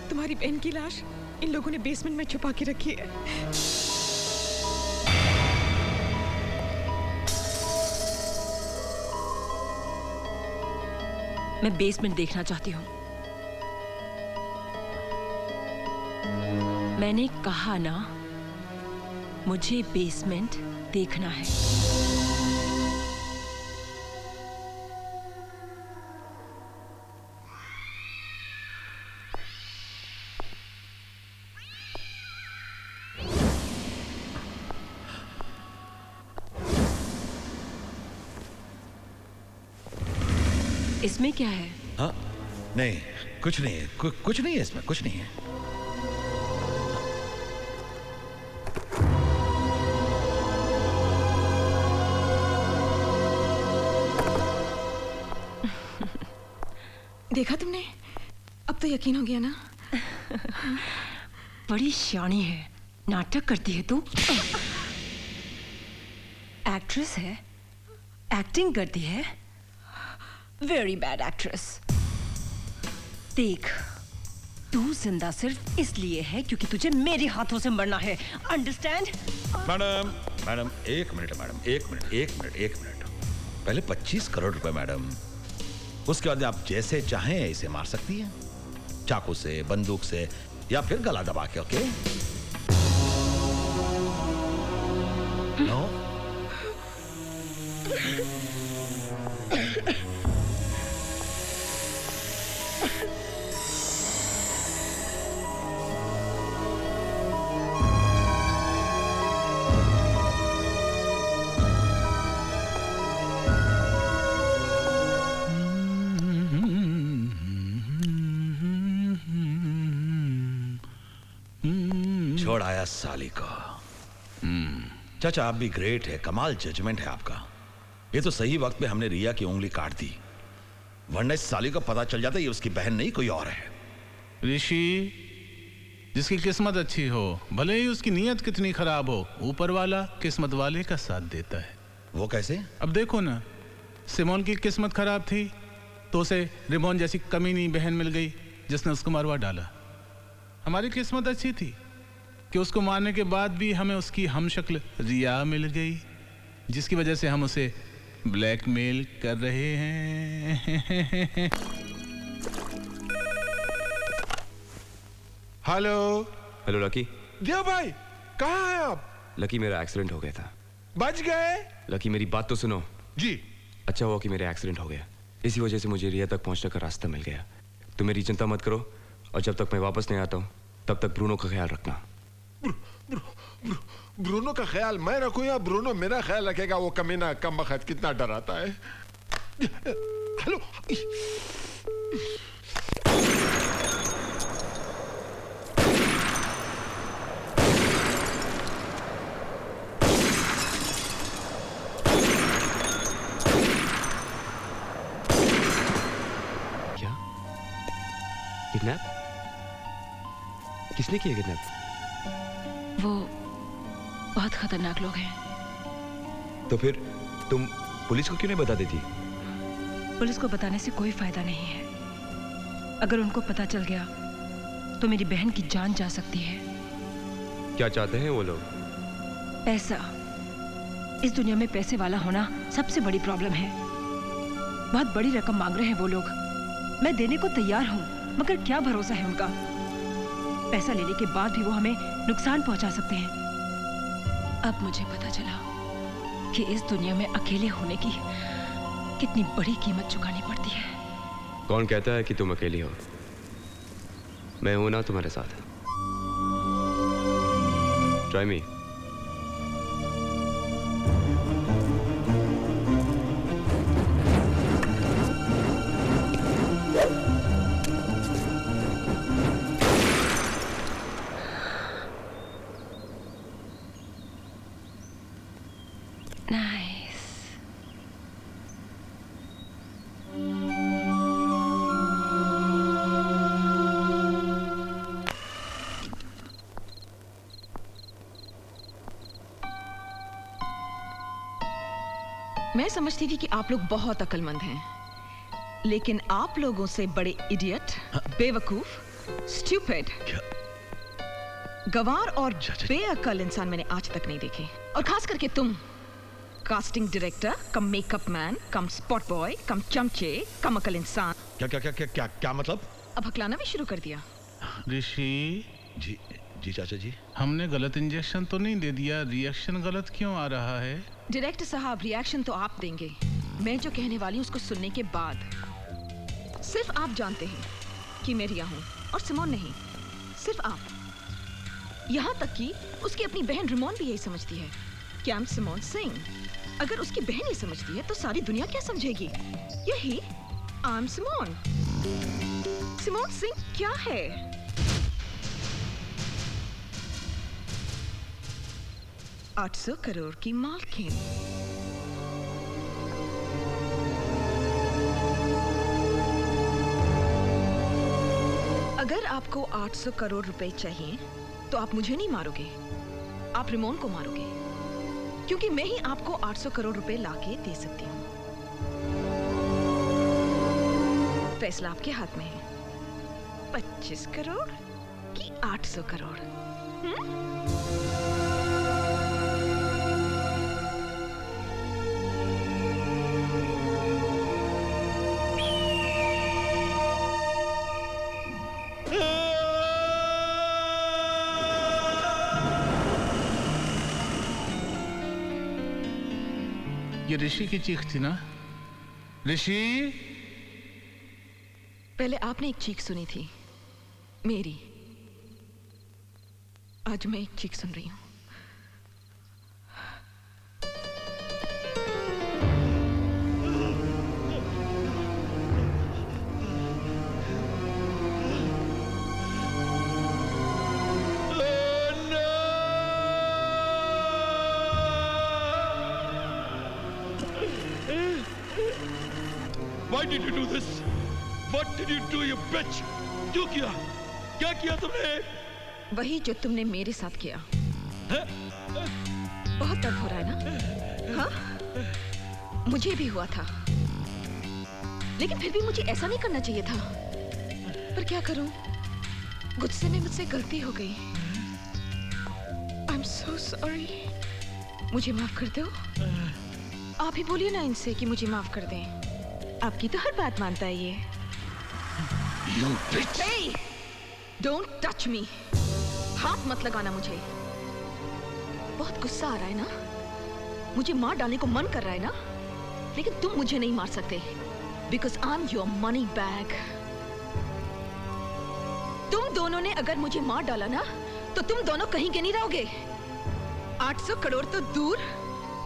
Speaker 18: तुम्हारी बहन की लाश इन लोगों ने बेसमेंट में छुपा के रखी है।
Speaker 17: मैं बेसमेंट देखना चाहती हूँ। मैंने कहा ना, मुझे बेसमेंट देखना है। इसमें क्या है?
Speaker 12: हाँ, नहीं, कुछ नहीं है, कुछ नहीं है इसमें, कुछ नहीं है।
Speaker 18: देखा तुमने?
Speaker 2: तो यकीन हो गया ना?
Speaker 17: बड़ी शानी है, नाटक करती है तू। एक्ट्रेस है, एक्टिंग करती है, वेरी बैड एक्ट्रेस। देख, तू जिंदा सिर्फ इसलिए है क्योंकि तुझे मेरे हाथों से मरना है, अंडरस्टैंड?
Speaker 12: मैडम मैडम एक मिनट मैडम, एक मिनट। पहले 25 करोड़ रुपए मैडम, उसके बाद आप जैसे चाहें इसे मार सकती हैं, चाकू से, बंदूक से, या फिर गला दबा के। ओके? नो? छोड़ आया साली को। चाचा आप भी ग्रेट है, कमाल जजमेंट है आपका। ये तो सही वक्त पे हमने रिया की उंगली काट दी, वरना इस साली को पता चल जाता ये उसकी बहन नहीं कोई और है।
Speaker 14: ऋषि, जिसकी किस्मत अच्छी हो, भले ही उसकी नीयत कितनी खराब हो, ऊपर वाला किस्मत वाले का साथ देता है।
Speaker 12: वो कैसे? अब
Speaker 14: देखो ना, सिमोन की किस्मत खराब थी तो उसे रिमोन जैसी कमीनी बहन मिल गई जिसने उसको मरवा डाला। हमारी किस्मत अच्छी थी कि उसको मारने के बाद भी हमें उसकी हमशक्ल रिया मिल गई, जिसकी वजह से हम उसे ब्लैकमेल कर रहे हैं।
Speaker 9: Hello
Speaker 13: hello lucky.
Speaker 9: देव भाई, कहाँ हैं आप?
Speaker 13: लकी, मेरा एक्सीडेंट हो गया था।
Speaker 9: बच गए?
Speaker 13: लकी, मेरी बात तो सुनो।
Speaker 9: जी।
Speaker 13: अच्छा हुआ कि मेरा एक्सीडेंट हो गया, इसी वजह से मुझे रिया तक पहुंचने का रास्ता मिल गया। तुम मेरी चिंता मत करो, और जब तक मैं वापस नहीं आता हूँ तब तक ब्रूनो का ख्याल रखना।
Speaker 9: ब्रूनो का ख्याल मैं रखूं या ब्रूनो मेरा ख्याल रखेगा? वो कमीना कमबख्त कितना डराता है। हेलो,
Speaker 13: क्या? किडनैप? किसने किया किडनैप?
Speaker 17: वो बहुत खतरनाक लोग हैं।
Speaker 13: तो फिर तुम पुलिस को क्यों नहीं बता देती?
Speaker 17: पुलिस को बताने से कोई फायदा नहीं है। अगर उनको पता चल गया तो मेरी बहन की जान जा सकती है।
Speaker 13: क्या चाहते हैं वो लोग?
Speaker 17: पैसा। इस दुनिया में पैसे वाला होना सबसे बड़ी प्रॉब्लम है। बहुत बड़ी रकम मांग रहे हैं वो लोग। मैं देने को तैयार हूँ, मगर क्या भरोसा है उनका? पैसा लेने के बाद भी वो हमें नुकसान पहुंचा सकते हैं। अब मुझे पता चला कि इस दुनिया में अकेले होने की कितनी बड़ी कीमत चुकानी पड़ती है।
Speaker 13: कौन कहता है कि तुम अकेली हो? मैं हूं ना तुम्हारे साथ। Try me.
Speaker 2: मैं समझती थी कि आप लोग बहुत अक्लमंद हैं, लेकिन आप लोगों से बड़े इडियट, बेवकूफ, स्टूपिड, गवार और बेअक्ल इंसान मैंने आज तक नहीं देखे। और खास करके तुम, casting director cum makeup man cum spot boy cum चमचे कम अकल इंसान।
Speaker 12: क्या क्या क्या क्या क्या क्या मतलब?
Speaker 2: अब हकलाना भी शुरू कर दिया।
Speaker 14: ऋषि
Speaker 12: जी, जी चाचा जी।
Speaker 14: हमने गलत इंजेक्शन तो नहीं दे दिया? रिएक्शन गलत क्यों आ रहा है?
Speaker 2: डायरेक्टर साहब, रिएक्शन तो आप देंगे, मैं जो कहने वाली हूँ उसको सुनने के बाद। सिर्फ आप जानते हैं कि मैं रिया हूँ और सिमोन नहीं, सिर्फ आप। यहाँ तक कि उसकी अपनी बहन रिमोन भी यही समझती है कि आई एम सिमोन सिंह। अगर उसकी बहन ये समझती है तो सारी दुनिया क्या समझेगी? यही I am Simone. Simone Singh क्या है? 800 करोड़ की मालकिन। अगर आपको 800 करोड़ रुपए चाहिए तो आप मुझे नहीं मारोगे, आप रिमोन को मारोगे, क्योंकि मैं ही आपको 800 करोड़ रुपए लाके दे सकती हूँ। फैसला आपके हाथ में है, 25 करोड़ कि 800 करोड़।
Speaker 14: ये ऋषि की चीख थी ना? ऋषि?
Speaker 2: पहले आपने एक चीख सुनी थी मेरी, आज मैं एक चीख सुन रही हूँ।
Speaker 19: Why did you do this? What did you do, you bitch? क्यों किया? क्या किया तुमने?
Speaker 2: वही जो तुमने मेरे साथ किया। बहुत दर्द हो रहा है ना? हाँ? मुझे भी हुआ था, लेकिन फिर भी मुझे ऐसा नहीं करना चाहिए था। पर क्या करूं? गुस्से में मुझसे गलती हो गई। I'm so sorry. मुझे माफ कर दो। आप ही बोलिए ना इनसे कि मुझे माफ कर दें। आपकी तो हर बात मानता है ये।
Speaker 19: You bitch!
Speaker 2: Hey! Don't touch me! हाथ मत लगाना मुझे। बहुत गुस्सा आ रहा है ना? मुझे मार डालने को मन कर रहा है ना? लेकिन तुम मुझे नहीं मार सकते, because I'm your money bag. तुम दोनों ने अगर मुझे मार डाला ना, तो तुम दोनों कहीं के नहीं रहोगे। 800 करोड़ तो दूर,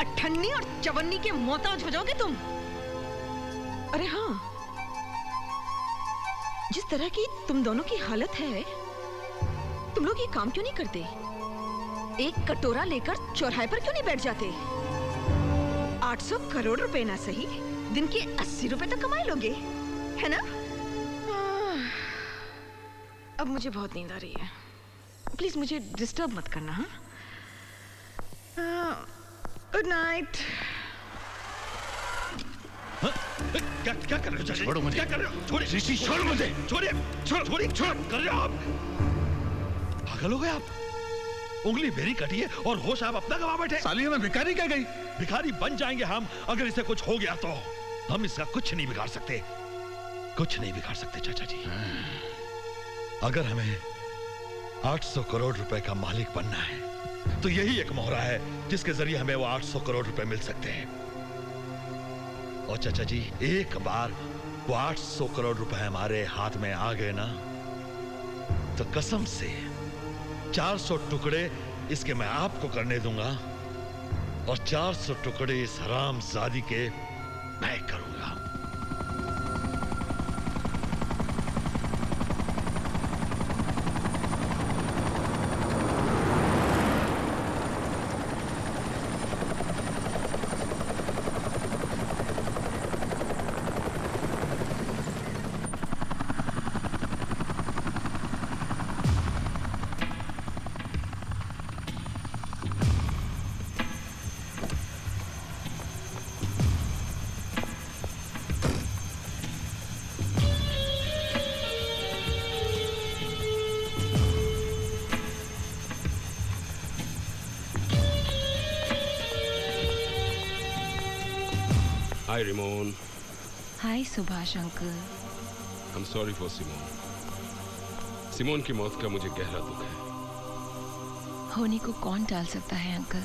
Speaker 2: अठन्नी और चवन्नी के मोहताज हो जाओगे तुम। अरे हाँ, जिस तरह की तुम दोनों की हालत है, तुम लोग ये काम क्यों नहीं करते? एक कटोरा लेकर चौराहे पर क्यों नहीं बैठ जाते? 800 करोड़ रुपए ना सही, दिन के 80 रुपए तक कमाए लोगे, है ना? अब मुझे बहुत नींद आ रही है, प्लीज मुझे डिस्टर्ब मत करना। हाँ, गुड नाइट।
Speaker 19: क्या कर रहे हो?
Speaker 14: छोड़ो मुझे।
Speaker 19: क्या कर रहे हो? छोड़िए।
Speaker 14: ऋषि, छोड़ मुझे।
Speaker 19: छोड़िए। छोड़िए। छोड़ कर रहे हो आप? पागल हो गए आप? उंगली मेरी कटी है और होश आप अपना गवा बैठे।
Speaker 14: सालिया में भिखारी क्या गई?
Speaker 19: भिखारी बन जाएंगे हम अगर इसे कुछ हो गया तो। हम इसका कुछ नहीं बिगाड़ सकते, कुछ नहीं बिगाड़ सकते चाचा जी। अगर हमें 800 करोड़ रुपए का मालिक बनना है तो यही एक मोहरा है जिसके जरिए हमें वो 800 करोड़ रुपए मिल सकते हैं। और चाचा जी, एक बार वो 800 करोड़ रुपए हमारे हाथ में आ गए ना, तो कसम से 400 टुकड़े इसके मैं आपको करने दूंगा और 400 टुकड़े इस हरामजादी के मैं करूंगा।
Speaker 20: Hi, Ramon.
Speaker 17: Hi Subhash uncle.
Speaker 20: I'm sorry for Simone. Simone की मौत का मुझे गहरा दुख है।
Speaker 17: होने को कौन टाल सकता है uncle?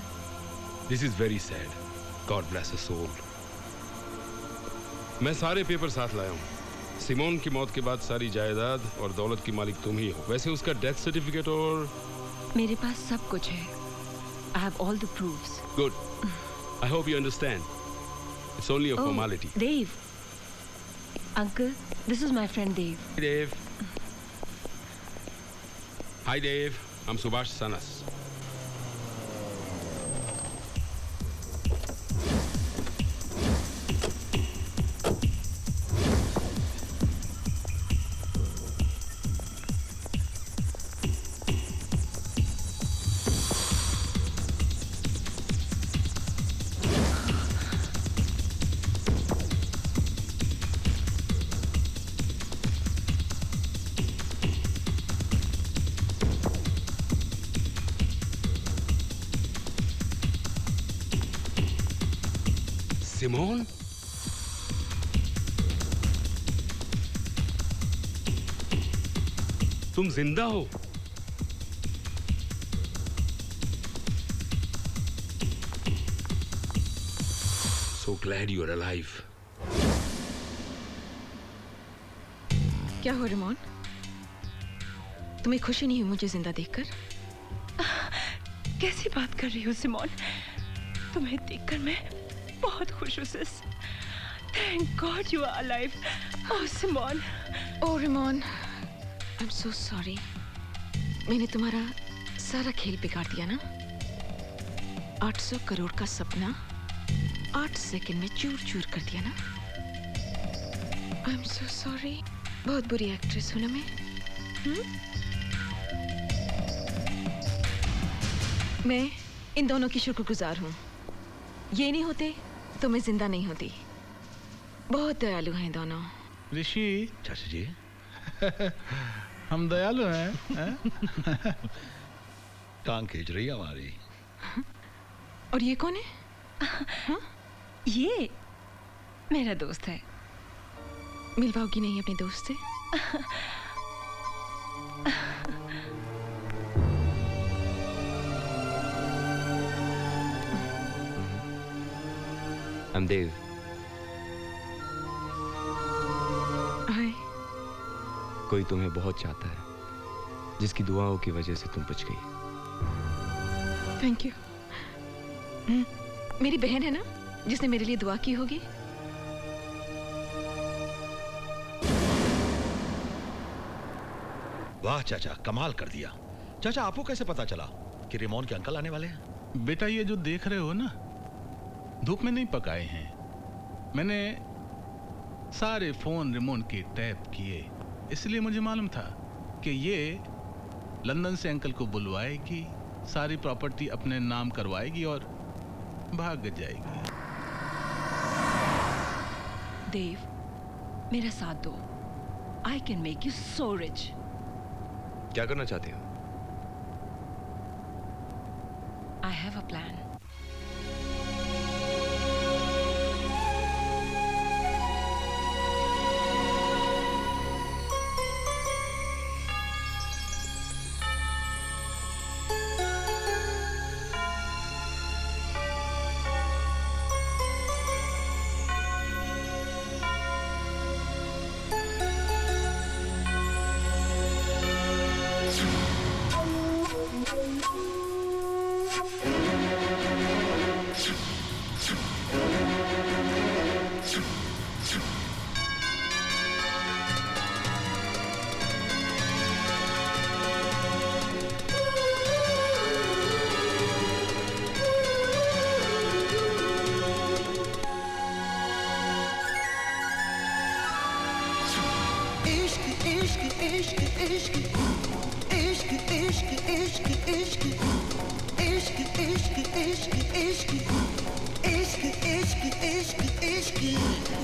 Speaker 20: This is very sad. God bless her soul. मैं सारे पेपर साथ लाया हूँ। सिमोन की मौत के बाद सारी जायदाद और दौलत की मालिक तुम ही हो। वैसे उसका डेथ सर्टिफिकेट और
Speaker 17: मेरे पास सब कुछ है। I have all the proofs.
Speaker 20: Good. I hope you understand. It's only a formality.
Speaker 17: Dave. Uncle, this is my friend Dave.
Speaker 20: Hi, Dave. Hi, Dave. I'm Subhash Sanas. Simone, तुम जिंदा हो? So glad you are alive.
Speaker 2: क्या हो Ramon? तुम्हें खुशी नहीं हुई मुझे जिंदा देखकर?
Speaker 17: कैसी बात कर रही हो सिमोन? तुम्हें देखकर मैं बहुत खुश हूँ sis. Thank God you are alive. Oh Simone.
Speaker 2: Oh Ramon, I'm so sorry. मैंने तुम्हारा सारा खेल बिगाड़ दिया ना? 800 करोड़ का सपना 8 सेकंड में चूर चूर कर दिया ना? I'm so sorry. बहुत बुरी एक्ट्रेस हूँ ना मैं? मैं इन दोनों की शुक्रगुजार हूँ। ये नहीं होते तो मैं जिंदा नहीं होती। बहुत दयालु हैं दोनों।
Speaker 14: ऋषि।
Speaker 12: चाचा जी।
Speaker 14: हम दयालु हैं,
Speaker 12: टांग खींच रही है हमारी।
Speaker 2: और ये कौन है?
Speaker 17: ये मेरा दोस्त है।
Speaker 2: मिलवाओगी नहीं अपने दोस्त से?
Speaker 13: देव।
Speaker 2: हाय।
Speaker 13: कोई तुम्हें बहुत चाहता है, जिसकी दुआओं की वजह से तुम बच गई।
Speaker 2: Thank you. मेरी बहन है ना जिसने मेरे लिए दुआ की होगी।
Speaker 12: वाह चाचा, कमाल कर दिया। चाचा आपको कैसे पता चला कि रेमोन के अंकल आने वाले हैं?
Speaker 14: बेटा ये जो देख रहे हो ना, धूप में नहीं पकाए हैं। मैंने सारे फोन रेमोन के टैप किए, इसलिए मुझे मालूम था कि ये लंदन से अंकल को बुलवाएगी, सारी प्रॉपर्टी अपने नाम करवाएगी और भाग जाएगी।
Speaker 17: देव, मेरा साथ दो। I can make you so rich.
Speaker 13: क्या करना चाहते हो?
Speaker 17: I have a plan.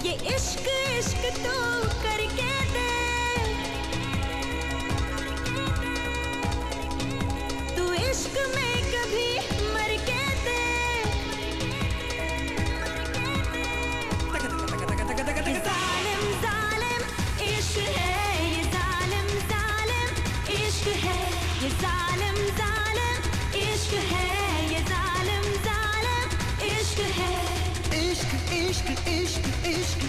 Speaker 8: ये इश्क इश्क तो करके दे, तू इश्क में कभी मर के दे। ये जालिम जालिम इश्क है, ये जालिम जालिम इश्क है, ये जालिम जालिम इश्क है, ये जालिम जालिम इश्क है। इश्क इश्क इश्क इश्क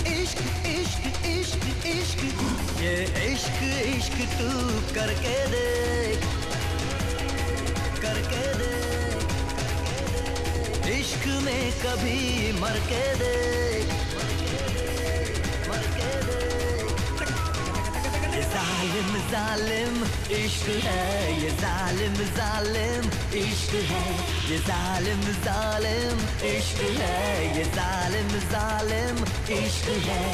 Speaker 8: इश्क इश्क इश्क इश्क
Speaker 7: ये इश्क इश्क तू करके देख, करके देख। इश्क में कभी मर के देख, मर के देख। ये जालिम जालिम इश्क है, ये जालिम जालिम इश्क है, ये जालिम जालिम इश्क है, ये जालिम जालिम इश्क है।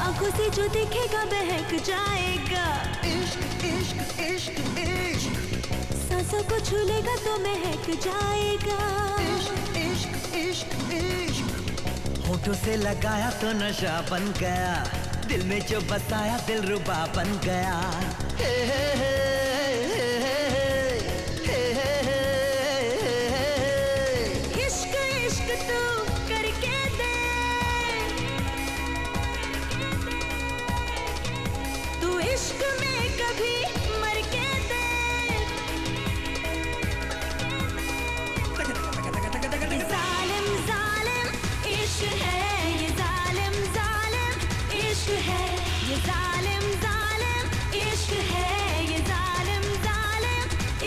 Speaker 8: आंखों से जो दिखेगा बहक जाएगा। इश्क इश्क इश्क इश्क, सांस सांसों को छू लेगा तो महक जाएगा।
Speaker 7: इश्क इश्क इश्क इश्क होठों से लगाया तो नशा बन गया, दिल में जो बसाया दिल रुबा बन गया। हे हे हे
Speaker 8: इश्क इश्क तू करके दे, तू इश्क में कभी मर के दे। ये जालिम जालिम इश्क है, ये जालिम जालिम इश्क है, ये जालिम जालिम इश्क है, ये जालिम जालिम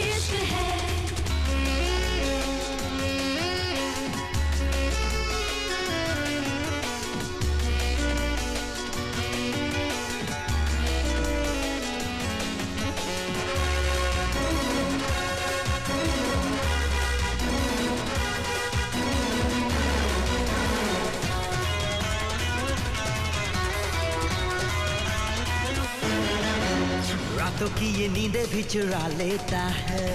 Speaker 8: इश्क है।
Speaker 7: रातों की ये नींदें भी चुरा लेता है,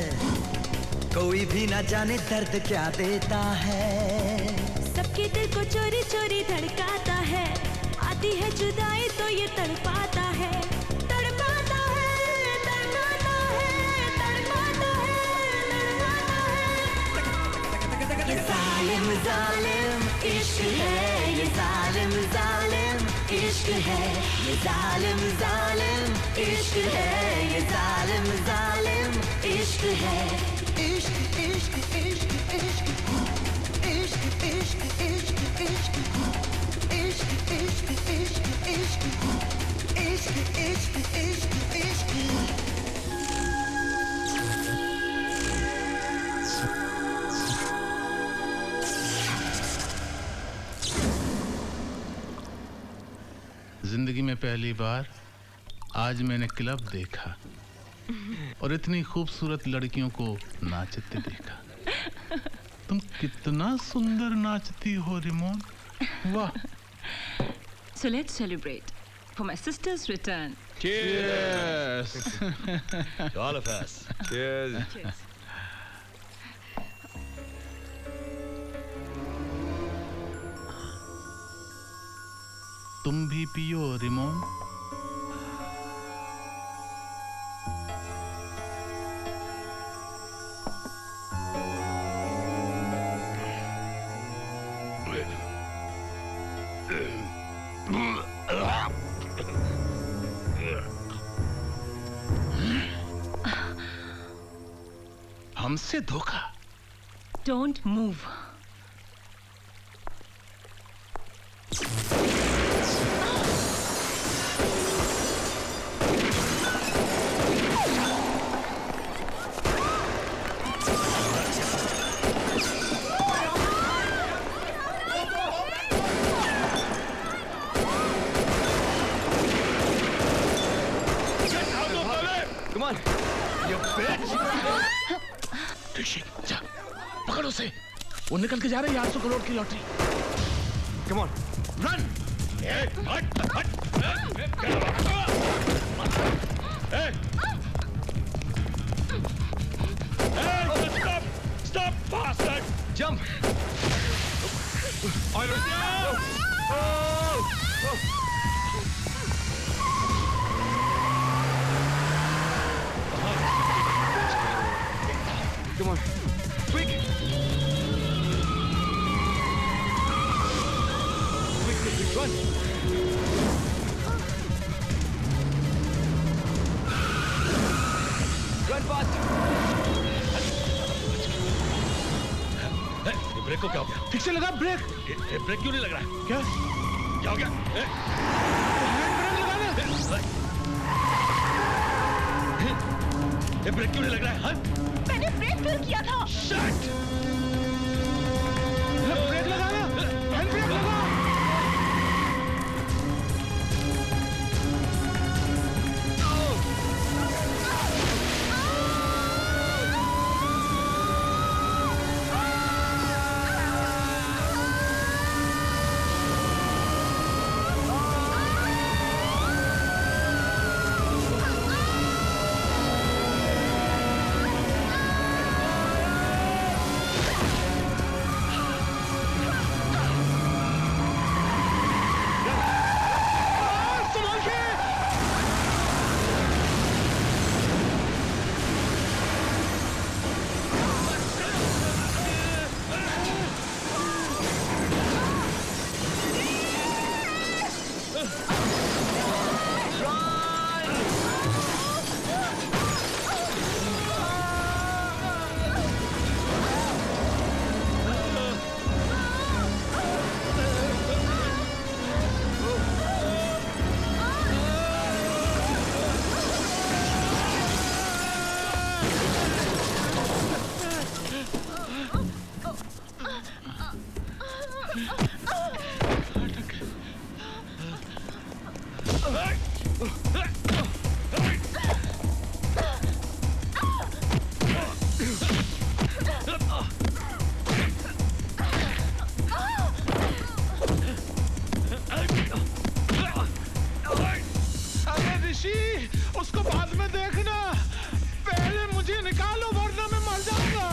Speaker 7: कोई भी ना जाने दर्द क्या देता है।
Speaker 8: सबके दिल को चोरी चोरी धड़काता है, आती है जुदाई तो ये तड़पाता है, तड़पाता है, तड़पाता है, तड़पाता है। ये जालिम जालिम इश्क है, ये जालिम जालिम इश्क है, ये जालिम जालिम इश्क है, ये जालिम जालिम इश्क है। इश्क इश्क इश्क इश्क इश्क इश्क इश्क इश्क इश्क इश्क इश्क इश्क इश्क इश्क इश्क।
Speaker 14: जिंदगी में पहली बार आज मैंने क्लब देखा और इतनी खूबसूरत लड़कियों को नाचते देखा। तुम कितना सुंदर नाचती हो रिमोन, वाह।
Speaker 17: So let's celebrate for my sister's return.
Speaker 19: Cheers! To all of us.
Speaker 20: Cheers.
Speaker 17: Cheers.
Speaker 14: तुम भी पियो रिमोन। हमसे धोखा।
Speaker 17: Don't move.
Speaker 14: Come on, you bitch! ऋषि, जा, पकड़ो उसे। वो निकल के जा रहे हैं 800 करोड़ की lottery. Come on, run!
Speaker 19: Stop, bastard!
Speaker 14: Jump! Come on, quick! Quick, run! Run fast!
Speaker 19: ये ब्रेक को क्या हो गया?
Speaker 14: ठीक से लगा ब्रेक।
Speaker 19: ये ब्रेक क्यों नहीं लग रहा है?
Speaker 14: क्या?
Speaker 19: क्या हो गया? ये ब्रेक क्यों नहीं लग रहा है? हाँ?
Speaker 18: मैंने ब्रेक फेल किया था।
Speaker 19: Shit!
Speaker 14: ब्रेक लगाना, हैंड ब्रेक लगा।
Speaker 15: अरे ऋषि, उसको बाद में देखना, पहले मुझे निकालो वरना मैं मर जाऊंगा।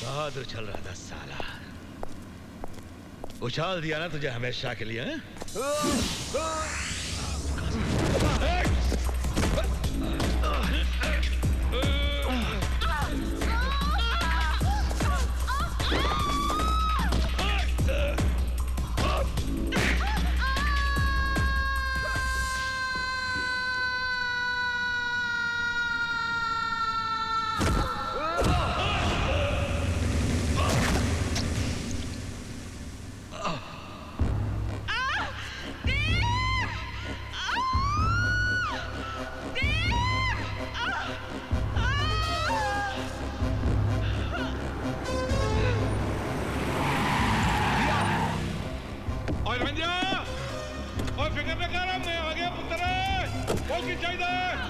Speaker 12: बहादुर चल रहा था साला। उछाल दिया ना तुझे हमेशा के लिए, हैं?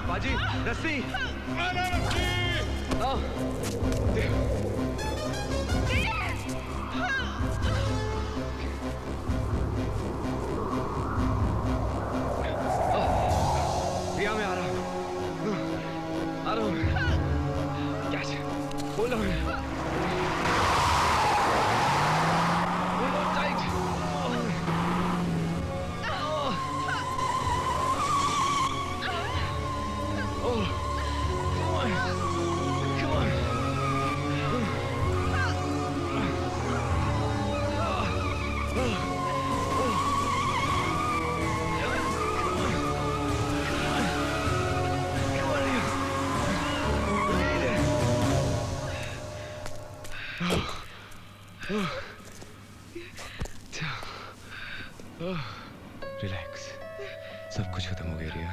Speaker 15: बाजी, रस्सी।
Speaker 16: अरे रस्सी।
Speaker 13: रिया, मैं आ रहा हूँ। आ रहा हूँ। क्या बोल रहा हूँ?
Speaker 6: रिलैक्स, सब कुछ खत्म हो गया Riya.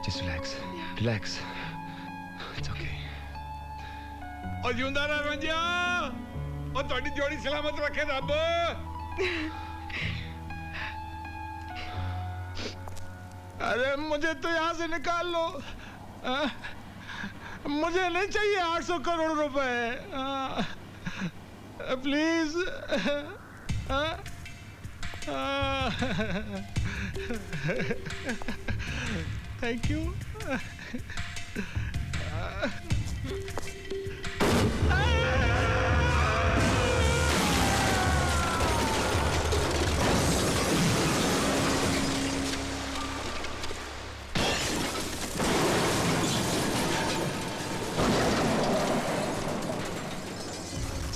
Speaker 6: Just relax, relax, it's okay.
Speaker 16: और जिंदा रह रंजिया, और थोड़ी जोड़ी सलामत रखे रब।
Speaker 15: अरे मुझे तो यहाँ से निकाल लो। मुझे नहीं चाहिए 800 करोड़ रुपए। प्लीज। Thank you.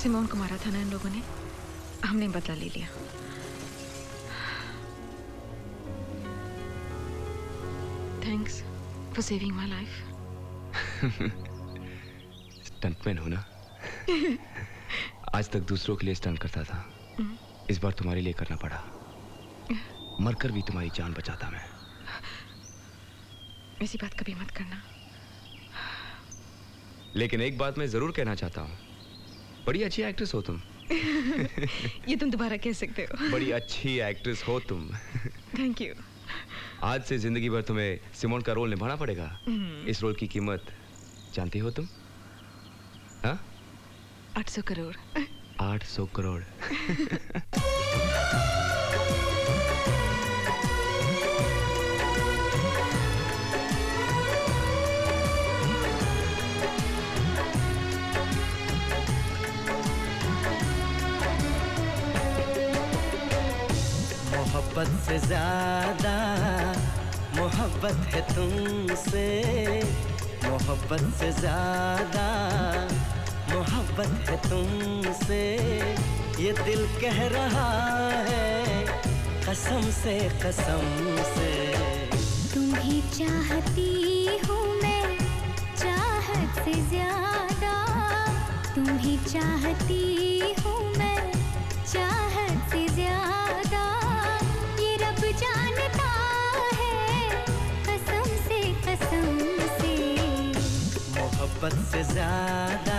Speaker 2: सिमोन को मारा था ना इन लोगों ने, हमने बदला ले लिया। Thanks for saving my life.
Speaker 6: Stuntman हो ना? आज तक दूसरों के लिए स्टंट करता था, इस बार तुम्हारे लिए करना पड़ा। मरकर भी तुम्हारी जान बचाता मैं।
Speaker 2: ऐसी बात कभी मत करना।
Speaker 6: लेकिन एक बात मैं जरूर कहना चाहता हूँ, बड़ी अच्छी एक्ट्रेस हो तुम।
Speaker 2: ये तुम दोबारा कह सकते हो।
Speaker 6: बड़ी अच्छी एक्ट्रेस हो तुम।
Speaker 2: Thank you.
Speaker 6: आज से जिंदगी भर तुम्हें सिमोन का रोल निभाना पड़ेगा। इस रोल की कीमत जानती हो तुम? हाँ?
Speaker 2: 800 करोड़।
Speaker 6: 800 करोड़।
Speaker 7: मोहब्बत से ज्यादा मोहब्बत है तुमसे, मोहब्बत से ज्यादा मोहब्बत है तुमसे ये दिल कह रहा है कसम से
Speaker 8: तुम ही चाहती हूँ मैं चाहत से ज्यादा तुम ही चाहती हूँ मैं चाहत से ज्यादा ये रब जानता है कसम से
Speaker 7: मोहब्बत से ज्यादा